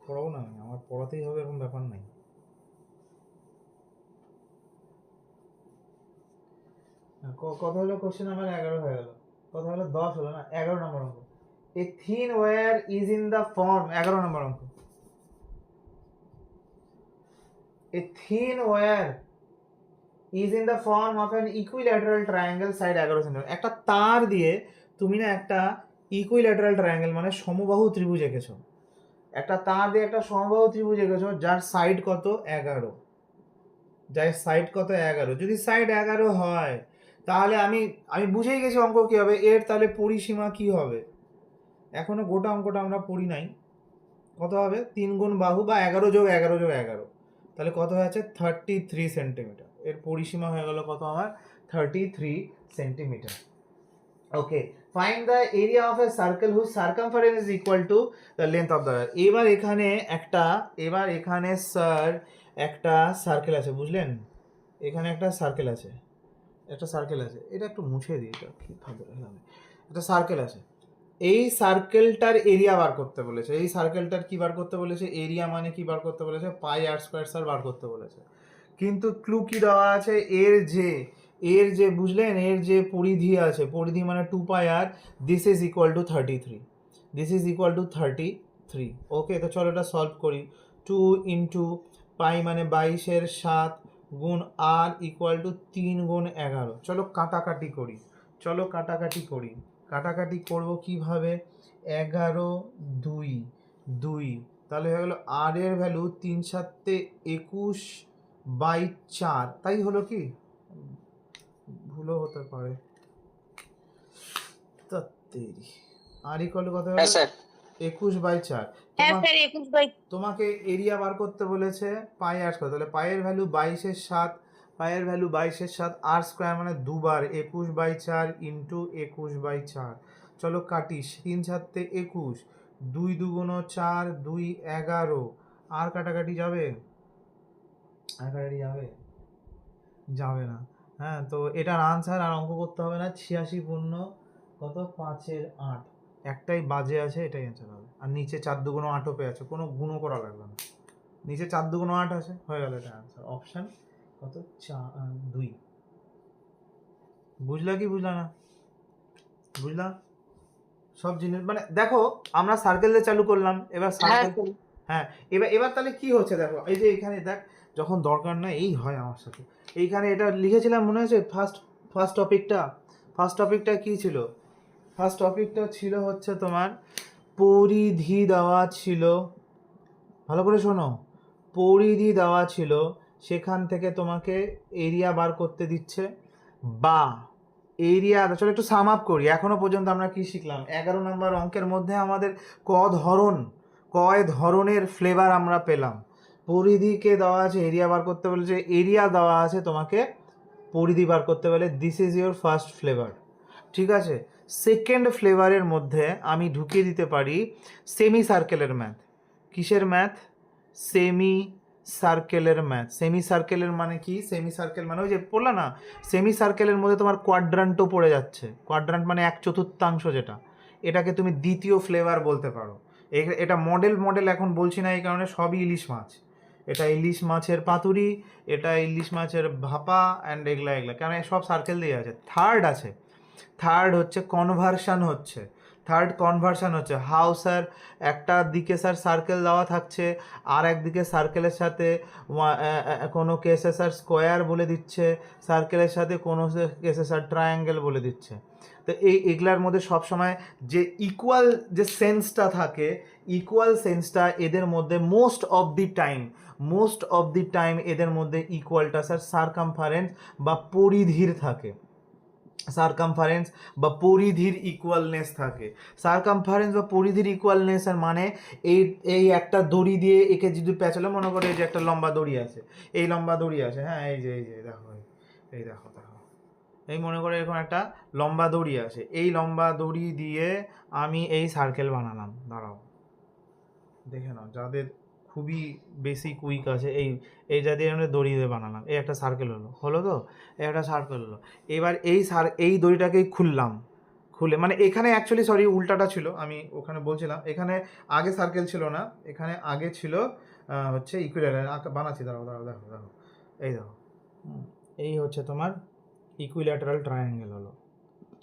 [SPEAKER 1] পড়াবো না আমি, আমার পড়াতেই হবে এরকম ব্যাপার নাই। কত হলো কোশ্চেন নাম্বার 11 হয়ে গেল, কত হলো 10 হলো না, 11 নম্বর অঙ্ক। এ thin where is in the form, 11 নম্বর অঙ্ক। এ thin where is in the form of an equilateral triangle side 11 centimetre. একটা তার দিয়ে তুমি না একটা ইকুইল্যাটারাল ট্রায়াঙ্গেল মানে সমবাহু ত্রিভুজ এঁকেছো, একটা তার দিয়ে একটা সমবাহু ত্রিভুজ এঁকেছো যার সাইড কত 11, যার সাইড কত 11। যদি সাইড 11 হয় তাহলে আমি বুঝেই গেছি অঙ্ক কি হবে, এর তাহলে পরিসীমা কি হবে। এখনো গোটা অঙ্কটা আমরা পড়ি নাই। কত হবে 3 গুণ বাহু বা 11 যোগ 11 যোগ 11, তাহলে কত হয়েছে 33 সেন্টিমিটার। এর পরিসীমা হয়ে গেল কত আমার 33 centimetre. Okay, find the area of a circle whose circumference is equal to the length of the wire. এবার এখানে স্যার একটা সার্কেল আছে, বুঝলেন, এখানে একটা সার্কেল আছে, এটা একটু মুছে দিই, এটা কি ভাবে একটা সার্কেল আছে। এই সার্কেলটার এরিয়া বার করতে বলেছে, এই সার্কেলটার কি বার করতে বলেছে, এরিয়া মানে কি বার করতে বলেছে, পাই আর স্কয়ার স্যার বার করতে বলেছে। কিন্তু ক্লু কি দেওয়া আছে, এর যে বুঝলেন, এর যে পরিধি আছে, পরিধি মানে 2 pi R, this is equal two 33। ওকে, তো চলো এটা সলভ করি। 2 ইন্টু পাই মানে 22/7 গুণ আর ইকুয়াল টু 3 গুণ 11। চলো কাটাকাটি করি। কাটাকাটি করব কিভাবে, 11 2 2, তাহলে হয়ে গেল আর এর ভ্যালু 3 7 21/4, তাই হলো কি, ভুলও হতে পারে। আর ইকুয়াল কত হলো 21/4।
[SPEAKER 2] হ্যাঁ স্যার 21/,
[SPEAKER 1] তোমাকে এরিয়া বার করতে বলেছে পাই আর স্কয়ার, তাহলে পায়ের ভ্যালু 22/7, আর স্কয়ার মানে দুবার 21/4 ইন্টু 21/4। চলো কাটিস, 3 7 21, 2 2 4, 2 11, আর কাটাকাটি যাবে, যাবে না। হ্যাঁ, তো এটার আনসার আর অঙ্ক করতে হবে না, 86 পূর্ণ কত 5/8, একটাই বাজে আছে, এটাই অ্যান্সার হবে। আর নিচে 4 2 8 পেয়ে আছে, কোনো গুণও করা লাগবে না, নিচে 4 2 8 আছে, হয়ে গেল এটা অ্যান্সার। অপশন কত 2। বুঝলা কি বুঝলা না, বুঝলা সব জিনিস, মানে দেখো আমরা সার্কেল দিয়ে চালু করলাম, এবার সার্কেল, হ্যাঁ এবার তাহলে কি হচ্ছে দেখো, এই যে এখানে দেখ, যখন দরকার না এই হয় আমার সাথে, এইখানে এটা লিখেছিলাম মনে আছে, ফার্স্ট টপিকটা কি ছিল, ফার্স্ট টপিকটা ছিল হচ্ছে তোমার পরিধি দেওয়া ছিল, ভালো করে শোনো, পরিধি দেওয়া ছিল, সেখান থেকে তোমাকে এরিয়া বার করতে দিচ্ছে, বা এরিয়া, চলো একটু সাম আপ করি। এখনো পর্যন্ত আমরা কি শিখলাম, 11 নম্বর অঙ্কের মধ্যে আমাদের কয় ধরনের ফ্লেভার আমরা পেলাম। পরিধিকে দেওয়া আছে, এরিয়া বার করতে বলেছে, এরিয়া দেওয়া আছে, তোমাকে পরিধি বার করতে বলে, this is your first flavour, ঠিক আছে। সেকেন্ড ফ্লেভারের মধ্যে আমি ঢুকিয়ে দিতে পারি সেমি সার্কেলের ম্যাথ। কিসের ম্যাথ, সেমি সার্কেলের মানে কি, সেমি সার্কেল মানে ওই যে পড়লা না, সেমি সার্কেলের মধ্যে তোমার কোয়াড্রান্টও পড়ে যাচ্ছে, কোয়াড্রান্ট মানে 1/4, যেটা, এটাকে তুমি দ্বিতীয় ফ্লেভার বলতে পারো। এটা মডেল এখন বলছি না, এই কারণে সবই ইলিশ মাছ, এটা ইলিশ মাছের পাতুরি, এটা ইলিশ মাছের ভাপা অ্যান্ড এগুলা কারণ সব সার্কেল দিয়ে আছে। থার্ড হচ্ছে কনভার্সান হচ্ছে হাউ স্যার, একটা দিকে স্যার সার্কেল দেওয়া থাকছে, আর একদিকে সার্কেলের সাথে কোনো কেসে স্যার স্কোয়ার বলে দিচ্ছে, সার্কেলের সাথে কোনো কেসে স্যার ট্রায়াঙ্গেল বলে দিচ্ছে। তো এগুলার মধ্যে সবসময় যে ইকুয়াল যে সেন্সটা থাকে, এদের মধ্যে মোস্ট অফ দি টাইম এদের মধ্যে ইকুয়ালটা স্যার সার্কামফারেন্স বা পরিধির থাকে, সার্কামফারেন্স বা পরিধির ইকুয়ালনেস থাকে। সার্কামফারেন্স বা পরিধির ইকুয়ালনেসের মানে এই একটা দড়ি দিয়ে একে যদি পেঁচালো, মনে করে এই যে একটা লম্বা দড়ি আছে, হ্যাঁ এই যে দেখো, দেখো এই মনে করে এরকম একটা লম্বা দড়ি আছে, এই লম্বা দড়ি দিয়ে আমি এই সার্কেল বানালাম, দাঁড়াও দেখে নাও, যাদের খুবই বেসিক উইক আছে, এই যা দিয়ে আমরা দড়ি দিয়ে বানালাম, এই একটা সার্কেল হলো তো, এই একটা সার্কেল হলো। এবার এই দড়িটাকেই খুলে মানে এখানে অ্যাকচুয়ালি সরি উল্টাটা ছিল, আমি ওখানে বলছিলাম এখানে আগে সার্কেল ছিল না, এখানে আগে ছিল হচ্ছে ইকুইল্যাটারাল। বানাচ্ছি, দাঁড়াও দাঁড়াও, দেখো দেখো, এই দেখো, এই হচ্ছে তোমার ইকুইল্যাটারাল ট্রায়াঙ্গেল হলো,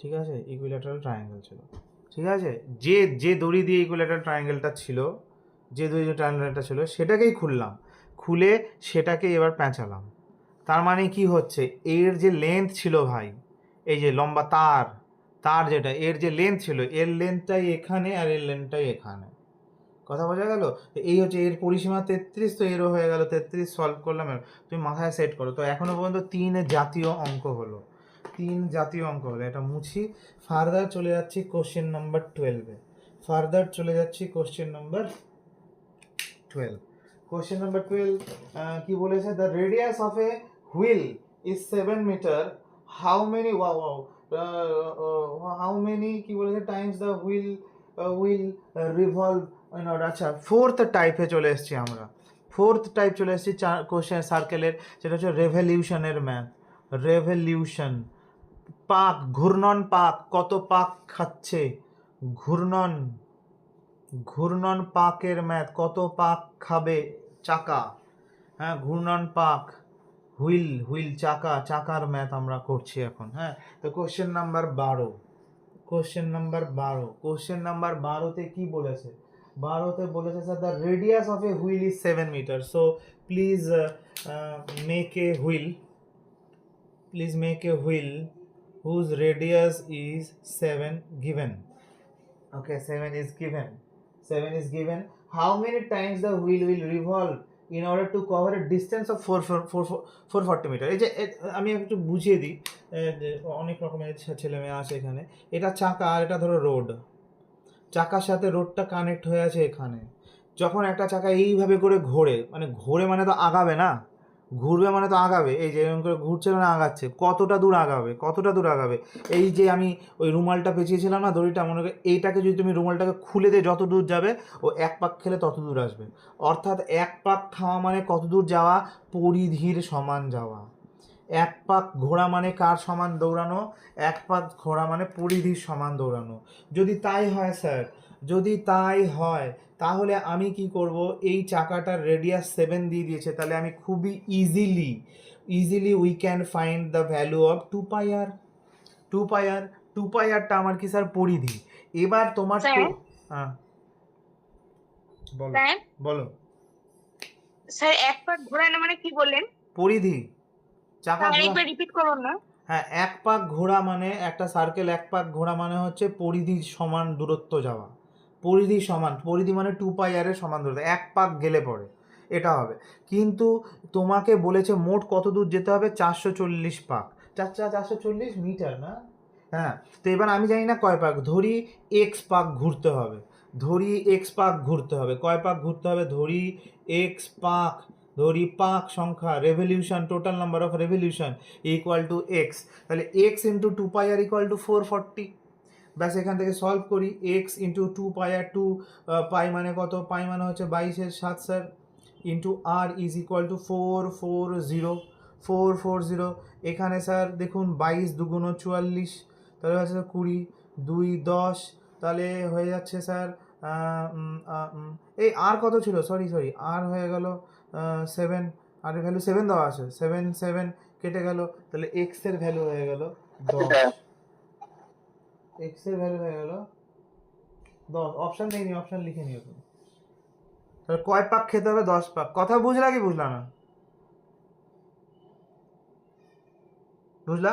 [SPEAKER 1] ঠিক আছে, ইকুইল্যাটারাল ট্রায়াঙ্গেল ছিল, ঠিক আছে। যে যে দড়ি দিয়ে ইকুইল্যাটারাল ট্রায়াঙ্গেলটা ছিল, যে দড়ি দিয়ে ট্রায়াঙ্গেলটা ছিল সেটাকেই খুললাম, খুলে সেটাকেই এবার প্যাঁচালাম। তার মানে কি হচ্ছে, এর যে লেন্থ ছিল ভাই, এই যে লম্বা তার, তার যেটা এর যে লেন্থ ছিল, এর লেন্থটাই এখানে আর এর লেন্থটাই এখানে, কথা বোঝা গেল? তো এই হচ্ছে এর পরিসীমা 33, তো এরও হয়ে গেল 33, সলভ করলাম। তুমি মাথায় সেট করো। তো এখনো পর্যন্ত 3 জাতীয় অঙ্ক হলো, 3 জাতীয় অঙ্ক হলো। এটা মুছি। ফার্দার চলে যাচ্ছি কোশ্চেন নাম্বার 12-এ। ফার্দার চলে যাচ্ছি কোশ্চেন নাম্বার 12। কোশ্চেন নাম্বার 12 কি বলেছে? The radius of a wheel is 7 metre, how many how many কি বলেছে times the wheel will revolve in order. আচ্ছা, ফোর্থ টাইপে চলে এসেছি আমরা, ফোর্থ টাইপ চলে এসেছি কোশ্চেন সার্কেলের, সেটা হচ্ছে রেভলিউশনের ম্যাথ। রেভলিউশন, পাক, ঘূর্ণন পাক, কত পাক খাচ্ছে, ঘূর্ণন, ঘূর্ণন পাকের ম্যাথ, কত পাক খাবে চাকা, হ্যাঁ, ঘূর্ণন পাক, হুইল, হুইল চাকা, চাকার ম্যাথ আমরা করছি এখন, হ্যাঁ। তো question number 12, question number 12, question number 12-তে কি বলেছে? 12-তে বলেছে sir the radius of a wheel is 7 metre, so please make a wheel, please make a wheel whose radius is 7 given. Okay, 7 is given, 7 is given. How many times the wheel will revolve in order to cover a distance of 440 meter? এই যে আমি একটু বুঝিয়ে দিই, অনেক রকমের ছেলে মেয়ে আছে এখানে। এটা চাকা আর এটা ধরো রোড, চাকার সাথে রোডটা কানেক্ট হয়ে আছে এখানে। যখন একটা চাকা এইভাবে করে ঘোরে, মানে ঘোরে মানে তো আগাবে না, ঘুরবে মানে তো আগাবে, এই যে এরকম করে ঘুরছে মানে আগাচ্ছে, কতটা দূর আগাবে, কতটা দূর আগাবে? এই যে আমি ওই রুমালটা পেঁচিয়েছিলাম না দড়িটা, মনে করে এইটাকে যদি তুমি রুমালটাকে খুলে দিয়ে যত দূর যাবে, ও এক পাক খেলে তত দূর আসবে। অর্থাৎ এক পাক খাওয়া মানে কত দূর যাওয়া? পরিধির সমান যাওয়া। এক পাক ঘোড়া মানে কার সমান দৌড়ানো? এক পাক ঘোড়া মানে পরিধির সমান দৌড়ানো। যদি তাই হয় স্যার, যদি তাই হয়, তাহলে আমি কি করব? এই চাকাটার রেডিয়াস 7 দিয়ে দিয়েছে, তাহলে আমি খুবই easily we can find the value of 2 pi R. 2 pi আর, 2 পাই আরটা আমার কি স্যার? পরিধি। এবার তোমার
[SPEAKER 2] স্যার?
[SPEAKER 1] হ্যাঁ বলো,
[SPEAKER 2] স্যার?
[SPEAKER 1] বলো।
[SPEAKER 2] স্যার এক পাক ঘোরানো মানে কি বললেন?
[SPEAKER 1] পরিধি, চাকা ঘোরা,
[SPEAKER 2] আরেকবার রিপিট করুন না।
[SPEAKER 1] হ্যাঁ, এক পাক ঘোরা মানে একটা সার্কেল, এক পাক ঘোরা মানে হচ্ছে পরিধির সমান দূরত্ব যাওয়া, পরিধি সমান, পরিধি মানে 2 পাই আর এর সমান দূরত্ব, এক পাক গেলে পরে এটা হবে। কিন্তু তোমাকে বলেছে মোট কত দূর যেতে হবে? 440 পাক, 440 মিটার না? হ্যাঁ। তো এবার আমি জানি না কয় পাক, ধরি এক্স পাক ঘুরতে হবে, ধরি এক্স পাক ঘুরতে হবে, কয় পাক ঘুরতে হবে? ধরি এক্স পাক, ধরি পাক সংখ্যা, revolution, total number of revolution equal to x, তাহলে x into 2 pi r equal to 440। ব্যাস, এখান থেকে সলভ করি। এক্স ইন্টু 2 পাই আর, 2 পাই মানে কত? পাই মানে হচ্ছে 22/7 sir, into r is equal to 440। এখানে স্যার দেখুন 22 দুগুণ 44, তাহলে হচ্ছে 20, 2 10, তাহলে হয়ে যাচ্ছে স্যার এই আর কত ছিল? সরি আর হয়ে গেল 7, আর ভ্যালু 7 দেওয়া আছে, 7 কেটে গেল, তাহলে এক্স এর ভ্যালু হয়ে গেল 10, এক্স এর ভ্যালু হয়ে গেল 10। অপশন দেয়নি, অপশন লিখে নিও তুমি। তাহলে কয় পাক খেতে হবে? 10 পাক। কথা বুঝলা কি বুঝলা না? বুঝলা?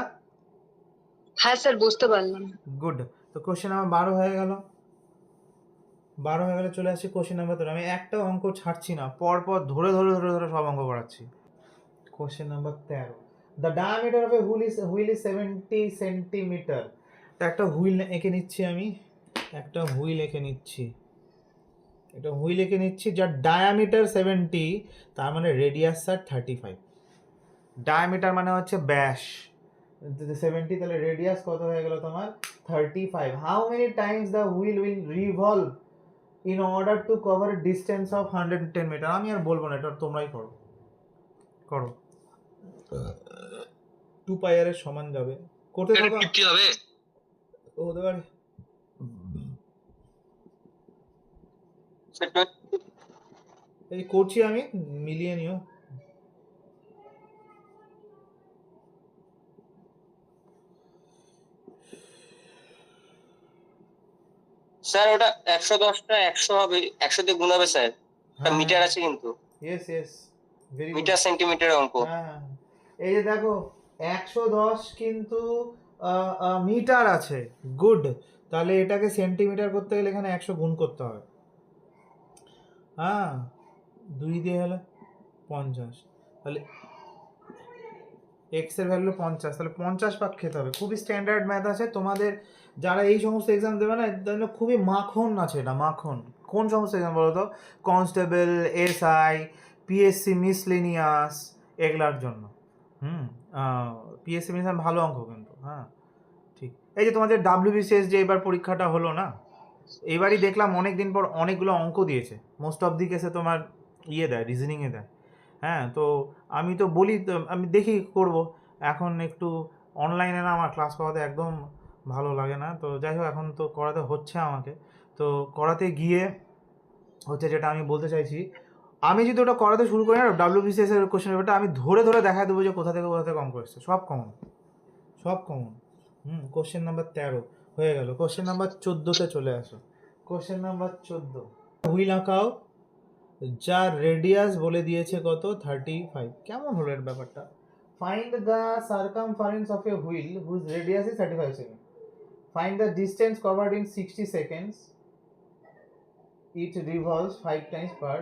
[SPEAKER 2] হ্যাঁ স্যার, বুঝতে পারলাম।
[SPEAKER 1] গুড। তো কোশ্চেন নাম্বার 12 হয়ে গেল, 12 হয়ে গেলে চলে আসছি কোশ্চেন নাম্বার 13। আমি একটা অঙ্ক ছাড়ছি না, পরপর ধরে সব অঙ্ক করাচ্ছি। Question number 13, the diameter of a wheel is 70 centimetre. একটা হুইল এঁকে নিচ্ছি আমি, একটা হুইল এঁকে নিচ্ছি, এটা হুইল এঁকে নিচ্ছি যার ডায়ামিটার 70, তার মানে রেডিয়াস স্যার 35। ডায়ামিটার মানে হচ্ছে ব্যাস, 70, তাহলে রেডিয়াস কত হয়ে গেল তোমার? 35। How many times the wheel will revolve in order to cover distance of 110 metre? আমি আর বলবো না, এটা তোমরাই করো, করো। 2 পাই আর এর সমান যাবে, করতে থাকো। হতে পারে।
[SPEAKER 4] সেটা
[SPEAKER 1] এই করছি আমি, মিলিয়ে নিও।
[SPEAKER 4] স্যার ওটা 110টা 100 হবে, 100 দিয়ে গুণ হবে স্যার।
[SPEAKER 1] হ্যাঁ
[SPEAKER 4] মিটার আছে কিন্তু,
[SPEAKER 1] yes yes, very good.
[SPEAKER 4] Metre centimetre অঙ্ক।
[SPEAKER 1] হ্যাঁ হ্যাঁ, এই যে দেখো 110 কিন্তু মিটার আছে, গুড। তাহলে এটাকে সেন্টিমিটার করতে গেলে এখানে 100 গুণ করতে হবে। হ্যাঁ, 2 দিয়ে হলে 50, তাহলে এক্স এর ভ্যালু 50, তাহলে 50 পাক খেতে হবে। খুবই স্ট্যান্ডার্ড ম্যাথ আছে, তোমাদের যারা এই সমস্ত এক্সাম দেবে না এর জন্য খুবই মাখন আছে এটা, মাখন। কোন সমস্ত এক্সাম বলো তো? কনস্টেবল, এসআই, পিএসসি মিসলেনিয়াস, এগুলার জন্য। পিএসসি মিসলেনিয়াস ভালো অঙ্ক কিন্তু। হ্যাঁ ঠিক। এই যে তোমাদের ডাব্লিউবিসিএস যে এবার পরীক্ষাটা হলো না, এবারই দেখলাম অনেক দিন পর অনেকগুলো অঙ্ক দিয়েছে। মোস্ট অফ দি কেসে তোমার দেয়, রিজনিংয়ে দেয়। হ্যাঁ, তো আমি তো বলি, তো আমি দেখি করব। এখন একটু অনলাইনে না আমার ক্লাস করাতে একদম ভালো লাগে না, তো যাই হোক এখন তো করাতে হচ্ছে আমাকে। তো করাতে গিয়ে হচ্ছে যেটা আমি বলতে চাইছি, আমি যদি ওটা করাতে শুরু করি না ডাব্লিউবিসিএস এর কোশ্চেন পেপারটা, আমি ধরে ধরে দেখা দেবো যে কোথা থেকে কম এসছে। সব কমন, সব কমন। কোশ্চেন নাম্বার 13 হয়ে গেল। কোশ্চেন নাম্বার 14তে চলে আসো। কোশ্চেন নাম্বার 14, হুইল আঁকাও যার রেডিয়াস বলে দিয়েছে কত, 35। কেমন হলো এর ব্যাপারটা? Find the circumference of a wheel whose radius is 35 second. Find the distance covered in 60 seconds. It revolves 5 times per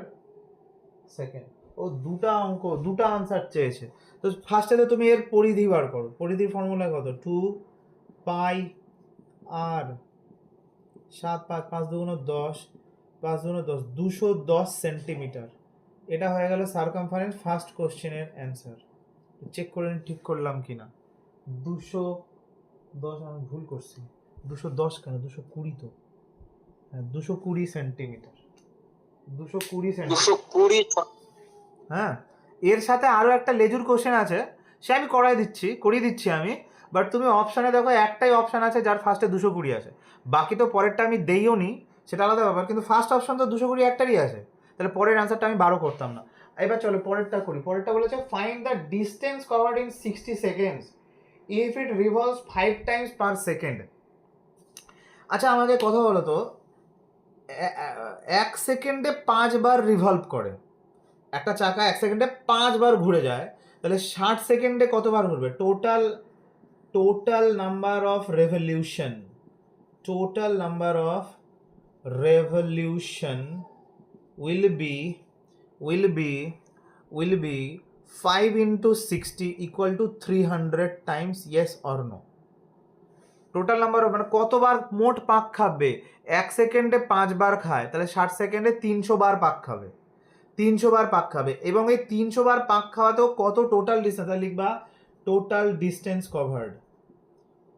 [SPEAKER 1] second. ও দুটা অঙ্ক, দুটা আনসার চেয়েছে। তো ফার্স্টে তো তুমি এর পরিধি বার করো। পরিধির ফর্মুলা কত? 2 পাই আর 7 5 5 দুগুণ 10, 5 দুগুণ 10, 210 সেন্টিমিটার। এটা হয়ে গেল সার্কামফারেন্স ফার্স্ট কোশ্চেনের অ্যান্সার। চেক করে নিন ঠিক করলাম কি না। 210, আমি ভুল করছি, 210 কেন, 220 তো। হ্যাঁ 220 সেন্টিমিটার, 220 সেন্টিমিটার।
[SPEAKER 4] 220।
[SPEAKER 1] হ্যাঁ, এর সাথে আরও একটা লেজুর কোশ্চেন আছে, সে আমি করিয়ে দিচ্ছি আমি। বাট তুমি অপশানে দেখো একটাই অপশান আছে যার ফার্স্টে 220 আছে, বাকি তো পরেরটা আমি দেইও নি, সেটা আলাদা ব্যাপার, কিন্তু ফার্স্ট অপশান তো 220 একটারই আছে। তাহলে পরের অ্যান্সারটা আমি 12 করতাম না। এবার চলো পরেরটা করি। পরেরটা বলেছে find the distance covered in 60 seconds if it revolves 5 times per second. আচ্ছা আমাকে কথা বলো তো, 1 সেকেন্ডে 5 বার রিভলভ করে একটা চাকা, 1 সেকেন্ডে 5 বার ঘুরে যায়, তাহলে 60 সেকেন্ডে কতবার ঘুরবে? Total number of revolution, total number of revolution will be 5 into 60 equal to 300 times, yes or no? Total number of মানে কতবার মোট পাক খাবে। 1 সেকেন্ডে 5 বার খায়, তাহলে 60 সেকেন্ডে 300 বার পাক খাবে, 300 বার পাক খাবে। এবং এই 300 বার পাক খাওয়াতেও কত টোটাল ডিস্টেন্স, লিখবা total distance covered,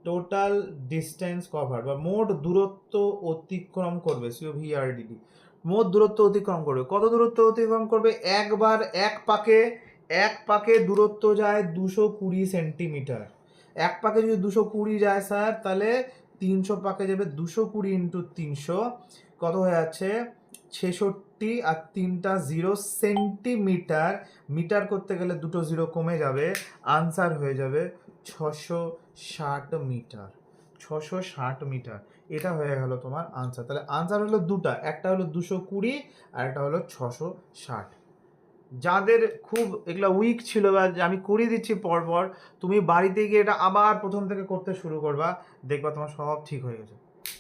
[SPEAKER 1] total distance covered বা মোট দূরত্ব অতিক্রম করবে, COVRDD, মোট দূরত্ব অতিক্রম করবে। কত দূরত্ব অতিক্রম করবে? একবার এক পাকে দূরত্ব যায় 220 সেন্টিমিটার। এক পাকে যদি 220 যায় স্যার, তাহলে 300 পাকে যাবে 220 ইন্টু 300, কত হয়ে যাচ্ছে? 66 আর 3টা 0 সেন্টিমিটার। মিটার করতে গেলে 2টো 0 কমে যাবে, আনসার হয়ে যাবে 660 মিটার। 660 মিটার, এটা হয়ে গেল তোমার আনসার। তাহলে আনসার হলো দুটা, একটা হলো 220 আর একটা হলো 660। যাদের খুব এগুলা উইক ছিল বা আমি করিয়ে দিচ্ছি পরপর, তুমি বাড়িতে গিয়ে এটা আবার প্রথম থেকে করতে শুরু করবা, দেখবা তোমার সব ঠিক হয়ে গেছে,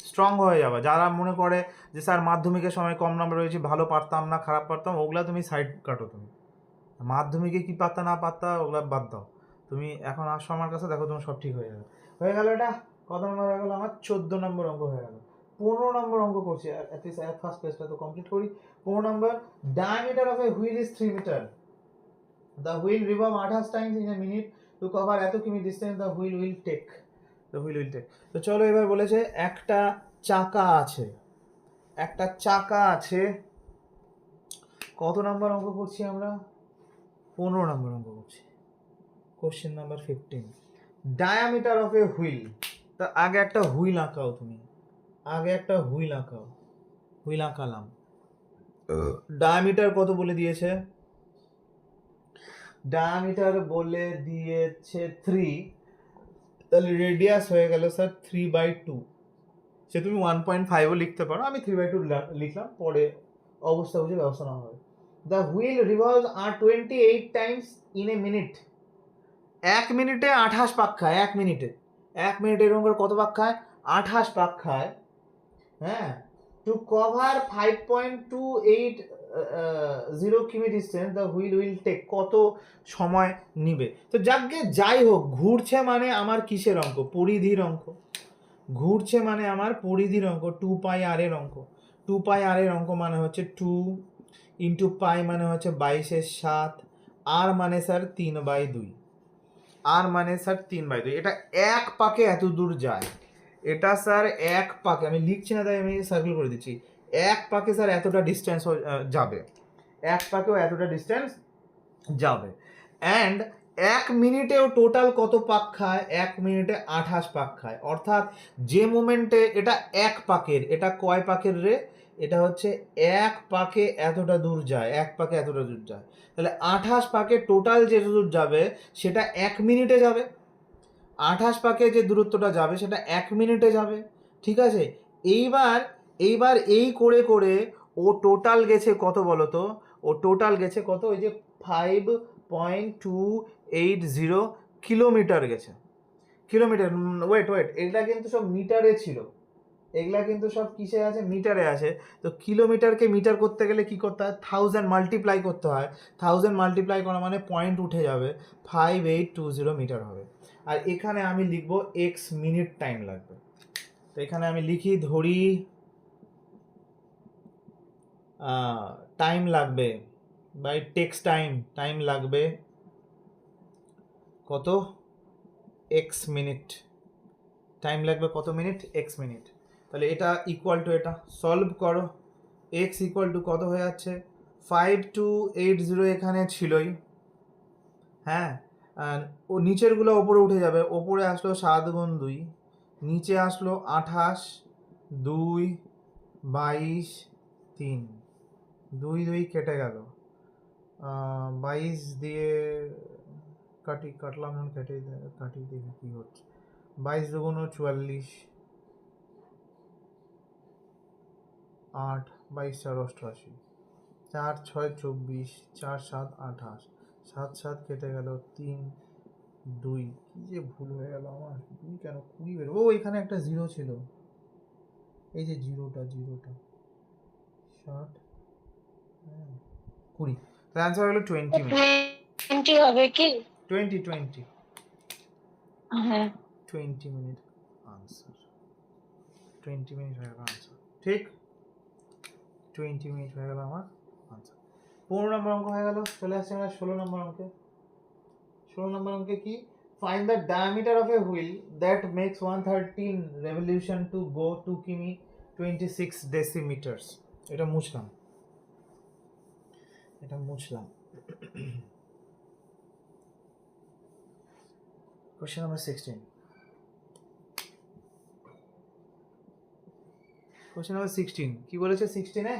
[SPEAKER 1] স্ট্রং হয়ে যাবে। যারা মনে করে যে স্যার মাধ্যমিকের সময় কম নাম্বার হয়েছে, ভালো পারতাম না, খারাপ পারতাম, ওগুলা তুমি সাইড কাটো। তুমি মাধ্যমিকে কি পারতা না পারতা ওগুলা বাদ দাও, তুমি এখন আসো আমার কাছে, দেখো তোমার সব ঠিক হয়ে যাবে। হয়ে গেল এটা কত নম্বর হয়ে গেল আমার? 14 নম্বর অঙ্ক হয়ে গেল। 15 নম্বর অঙ্ক করছি, ফার্স্ট পেজটা তো কমপ্লিট করি। 15 নম্বর, diameter of a wheel is 3 metre. The wheel revolve 28 times in a minute. To cover এত কিমি distance the wheel will take. তো চলো এবার বলেছে একটা চাকা আছে। কত নাম্বার অঙ্ক করছি আমরা? 15 নম্বর অঙ্ক করছি। Question number 15, diameter of a wheel তা আগে একটা হুইল আঁকাও তুমি, আগে একটা হুইল আঁকাও। হুইল আঁকালাম। ডায়ামিটার কত বলে দিয়েছে? ডায়ামিটার বলে দিয়েছে 3, তাহলে রেডিয়াস হয়ে গেল স্যার 3/2। সে তুমি 1.5ও লিখতে পারো, আমি 3/2 লিখলাম, পরে অবস্থা বুঝে ব্যবস্থা নেওয়া হবে। দ্য হুইল রিভলভস আর 28 টাইমস ইন এ মিনিট। 1 মিনিটে 28 পাক খায়। 1 মিনিটে এরকম করে কত পাক খায়? 28 পাক খায়। হ্যাঁ, টু কভার 5.28 কিমি distance the wheel will take. কত সময় নিবে? তো যাই হোক, ঘুরছে মানে আমার কিসের অঙ্ক? পরিধির অঙ্ক। ঘুরছে মানে আমার পরিধির অঙ্ক, 2πr এর অঙ্ক। 2πr এর অঙ্ক মানে হচ্ছে 2 ইন্টু পাই মানে হচ্ছে 22/7, আর মানে স্যার 3/2। আর মানে স্যার 3/2। এটা এক পাকে এত দূর যায়। এটা স্যার এক পাকে, আমি লিখছি না তাই আমি সার্কেল করে দিচ্ছি, এক পাকে স্যার এতটা ডিস্টেন্স যাবে, এক পাকেও এতটা ডিস্টেন্স যাবে। অ্যান্ড 1 মিনিটেও টোটাল কত পাক খায়? 1 মিনিটে 28 পাক খায়। অর্থাৎ যে মোমেন্টে এটা এক পাকের, এটা কয় পাকের রে? এটা হচ্ছে এক পাকে এতটা দূর যায়, এক পাকে এতটা দূর যায়। তাহলে 28 পাকে টোটাল যে দূর যাবে সেটা 1 মিনিটে যাবে। 28 পাকে যে দূরত্বটা যাবে সেটা 1 মিনিটে যাবে। ঠিক আছে, এইবার এই করে করে ও টোটাল গেছে কত বলো তো? ও টোটাল গেছে কত? ওই যে 5.280 কিলোমিটার গেছে। কিলোমিটার, ওয়েট, এগুলা কিন্তু সব মিটারে ছিল, এগুলা কিন্তু সব কিসে আছে? মিটারে আছে। তো কিলোমিটারকে মিটার করতে গেলে কি করতে হয়? 1000 মাল্টিপ্লাই করতে হয়। 1000 মাল্টিপ্লাই করা মানে পয়েন্ট উঠে যাবে, 5820 মিটার হবে। আর এখানে আমি লিখবো এক্স মিনিট টাইম লাগবে। তো এখানে আমি লিখি, ধরি টাইম লাগবে বাই টেক্স টাইম লাগবে কত? X minute. টাইম লাগবে কত মিনিট? X minute. তাহলে এটা ইকুয়াল টু, এটা সলভ করো। এক্স ইকুয়াল টু কত হয়ে যাচ্ছে? 5280 এখানে ছিলই। হ্যাঁ, ও নিচেরগুলো ওপরে উঠে যাবে। ওপরে আসলো 7 × 2, নিচে আসলো 28, 2, 22, 3, 2 কেটে গেল। 22 দিয়ে কাটলাম, কাটি দেখি কি হচ্ছে। 22 × 2 = 44, 8, 22 × 4 = 88, 4, 6, 24, 4, 7, 28, 7, 7 কেটে গেল, 3, 2, কি যে ভুল হয়ে গেল আমার, 2 কেন 20 বের? ও এখানে একটা জিরো ছিল, এই যে জিরোটা 60, হ্যাঁ 20। তার অ্যান্সার হলো 20 মিনিট।
[SPEAKER 2] 20 হবে কি?
[SPEAKER 1] 20
[SPEAKER 2] হ্যাঁ
[SPEAKER 1] 20 মিনিট আনসার। 20 মিনিট হয়ে গেল আনসার, ঠিক 20 মিনিট হয়ে গেল আমার আনসার। 15 নম্বর অঙ্ক হয়ে গেল। চলে আসছে আমরা 16 নম্বর অঙ্কে। 16 নম্বর অঙ্কে কি? Find the diameter of a wheel that makes 113 revolution to go 2 কিমি 26 ডেসিমিটার্স। এটা মুছলাম। Question number 16. Question number 16 কি বলেছে? 16 এ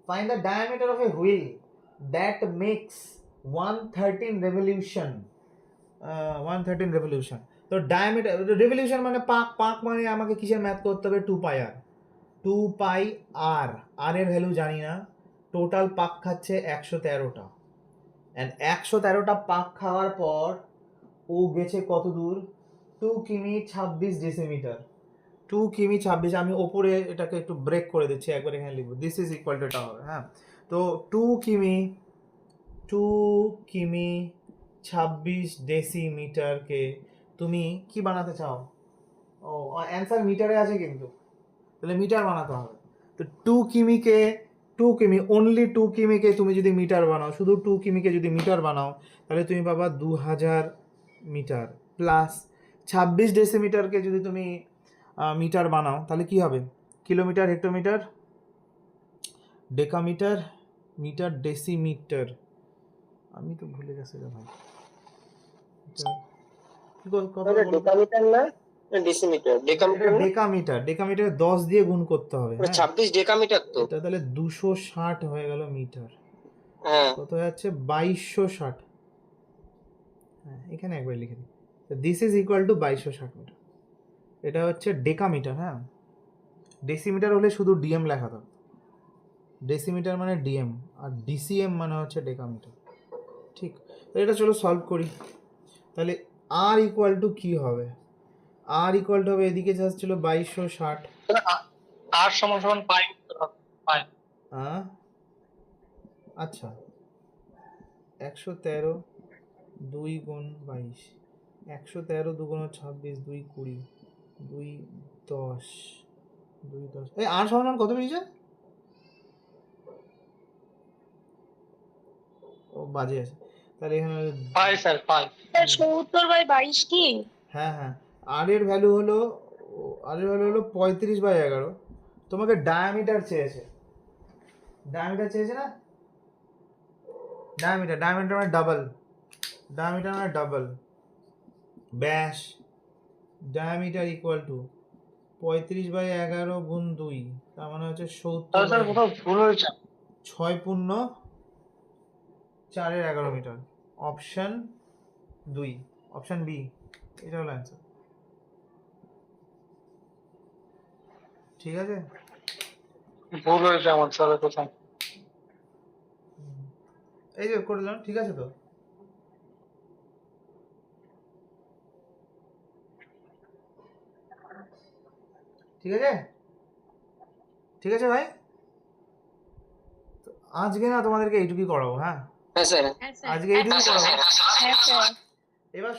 [SPEAKER 1] find the diameter of a wheel that makes 113 revolution. 113 revolution. তো ডায়ামিটার, রেভলিউশন মানে পাক মানে আমাকে কিসের ম্যাথ করতে হবে? 2πr। 2πr, আর এর ভ্যালু জানি না। টোটাল পাক খাচ্ছে 113টা, অ্যান্ড 113টা পাক খাওয়ার পর ও গেছে কত দূর? 2 কিমি 26 ডেসিমিটার। 2 কিমি 26, আমি ওপরে এটাকে একটু ব্রেক করে দিচ্ছি, একবার এখানে লিখবো, দিস ইজ ইকুয়াল টু এটা হবে। হ্যাঁ, তো 2 কিমি 26 ডেসিমিটারকে তুমি কি বানাতে চাও? ও অ্যান্সার মিটারে আছে কিন্তু, তাহলে মিটার বানাতে হবে। তো 2 কিমি অনলি 2 কিমিকে তুমি যদি মিটার বানাও, শুধু 2 কিমিকে যদি মিটার বানাও, তাহলে তুমি পাবা 2000 মিটার, প্লাস 26 ডেসিমিটারকে যদি তুমি মিটার বানাও তাহলে কি হবে? Kilometre, hectometre, decametre, metre, decimetre. আমি তো ভুলে গেছি রে ভাই,
[SPEAKER 4] ডেকামিটার না, ডেসিমিটার
[SPEAKER 1] এটা
[SPEAKER 4] ডেকামিটার না?
[SPEAKER 1] ডেকামিটার, ডেকামিটার 10 দিয়ে গুণ করতে হবে।
[SPEAKER 4] ওটা
[SPEAKER 1] হ্যাঁ
[SPEAKER 4] 26 ডেকামিটার তো।
[SPEAKER 1] এটা তাহলে 260 হয়ে গেল মিটার।
[SPEAKER 4] হ্যাঁ
[SPEAKER 1] কত হয়ে যাচ্ছে? 2260। হ্যাঁ এখানে একবার লিখে দিই, this is equal to 2260 metre. এটা হচ্ছে ডেকামিটার। হ্যাঁ ডেসিমিটার হলে শুধু ডিএম লেখা থাকতো, ডেসিমিটার মানে ডিএম, আর ডিসিএম মানে হচ্ছে ডেকামিটার। ঠিক, তো এটা চলো সলভ করি। তাহলে আর ইকুয়াল টু কী হবে? আর ইকুয়াল টু হবে, এদিকে যা ছিল 2260,
[SPEAKER 3] আর সমান সমান পাই পাই।
[SPEAKER 1] হ্যাঁ আচ্ছা 113 2 গুণ 22, 113 2 গুণ 26, 2 20, 2 10, 2 10, এই আর সমান সমান কত বেরিয়েছে? ও বাজে আছে, তাহলে এখানে
[SPEAKER 3] পাই স্যার পাই।
[SPEAKER 2] 70/22 কি?
[SPEAKER 1] হ্যাঁ হ্যাঁ আর এর ভ্যালু হলো, আর এর ভ্যালু হলো 35/11। তোমাকে ডায়ামিটার চেয়েছে, ডায়ামিটার চেয়েছে না? ডায়ামিটার, ডায়ামিটার মানে ডাবল, ডায়ামিটার মানে ডাবল ব্যাস। ডায়ামিটার ইকুয়াল টু 35/11 গুণ 2, তার মানে হচ্ছে
[SPEAKER 3] তাহলে স্যার
[SPEAKER 1] 70,
[SPEAKER 3] কোথাও ভুল হয়েছে।
[SPEAKER 1] 6 পূর্ণ 4 11 মিটার। অপশন 2, অপশন বি, এটা হলো অ্যান্সার। ঠিক আছে,
[SPEAKER 3] ভুল হয়েছে আমার স্যার কোথাও।
[SPEAKER 1] এই যে করে দিলাম, ঠিক আছে তো? ঠিক আছে, ঠিক আছে ভাই, তো আজকে না তোমাদেরকে এইটুকুই করাবো। হ্যাঁ
[SPEAKER 4] হ্যাঁ স্যার।
[SPEAKER 2] হ্যাঁ স্যার।
[SPEAKER 1] আজকে এইটুকুই করাবো।
[SPEAKER 2] হ্যাঁ স্যার।
[SPEAKER 1] এবার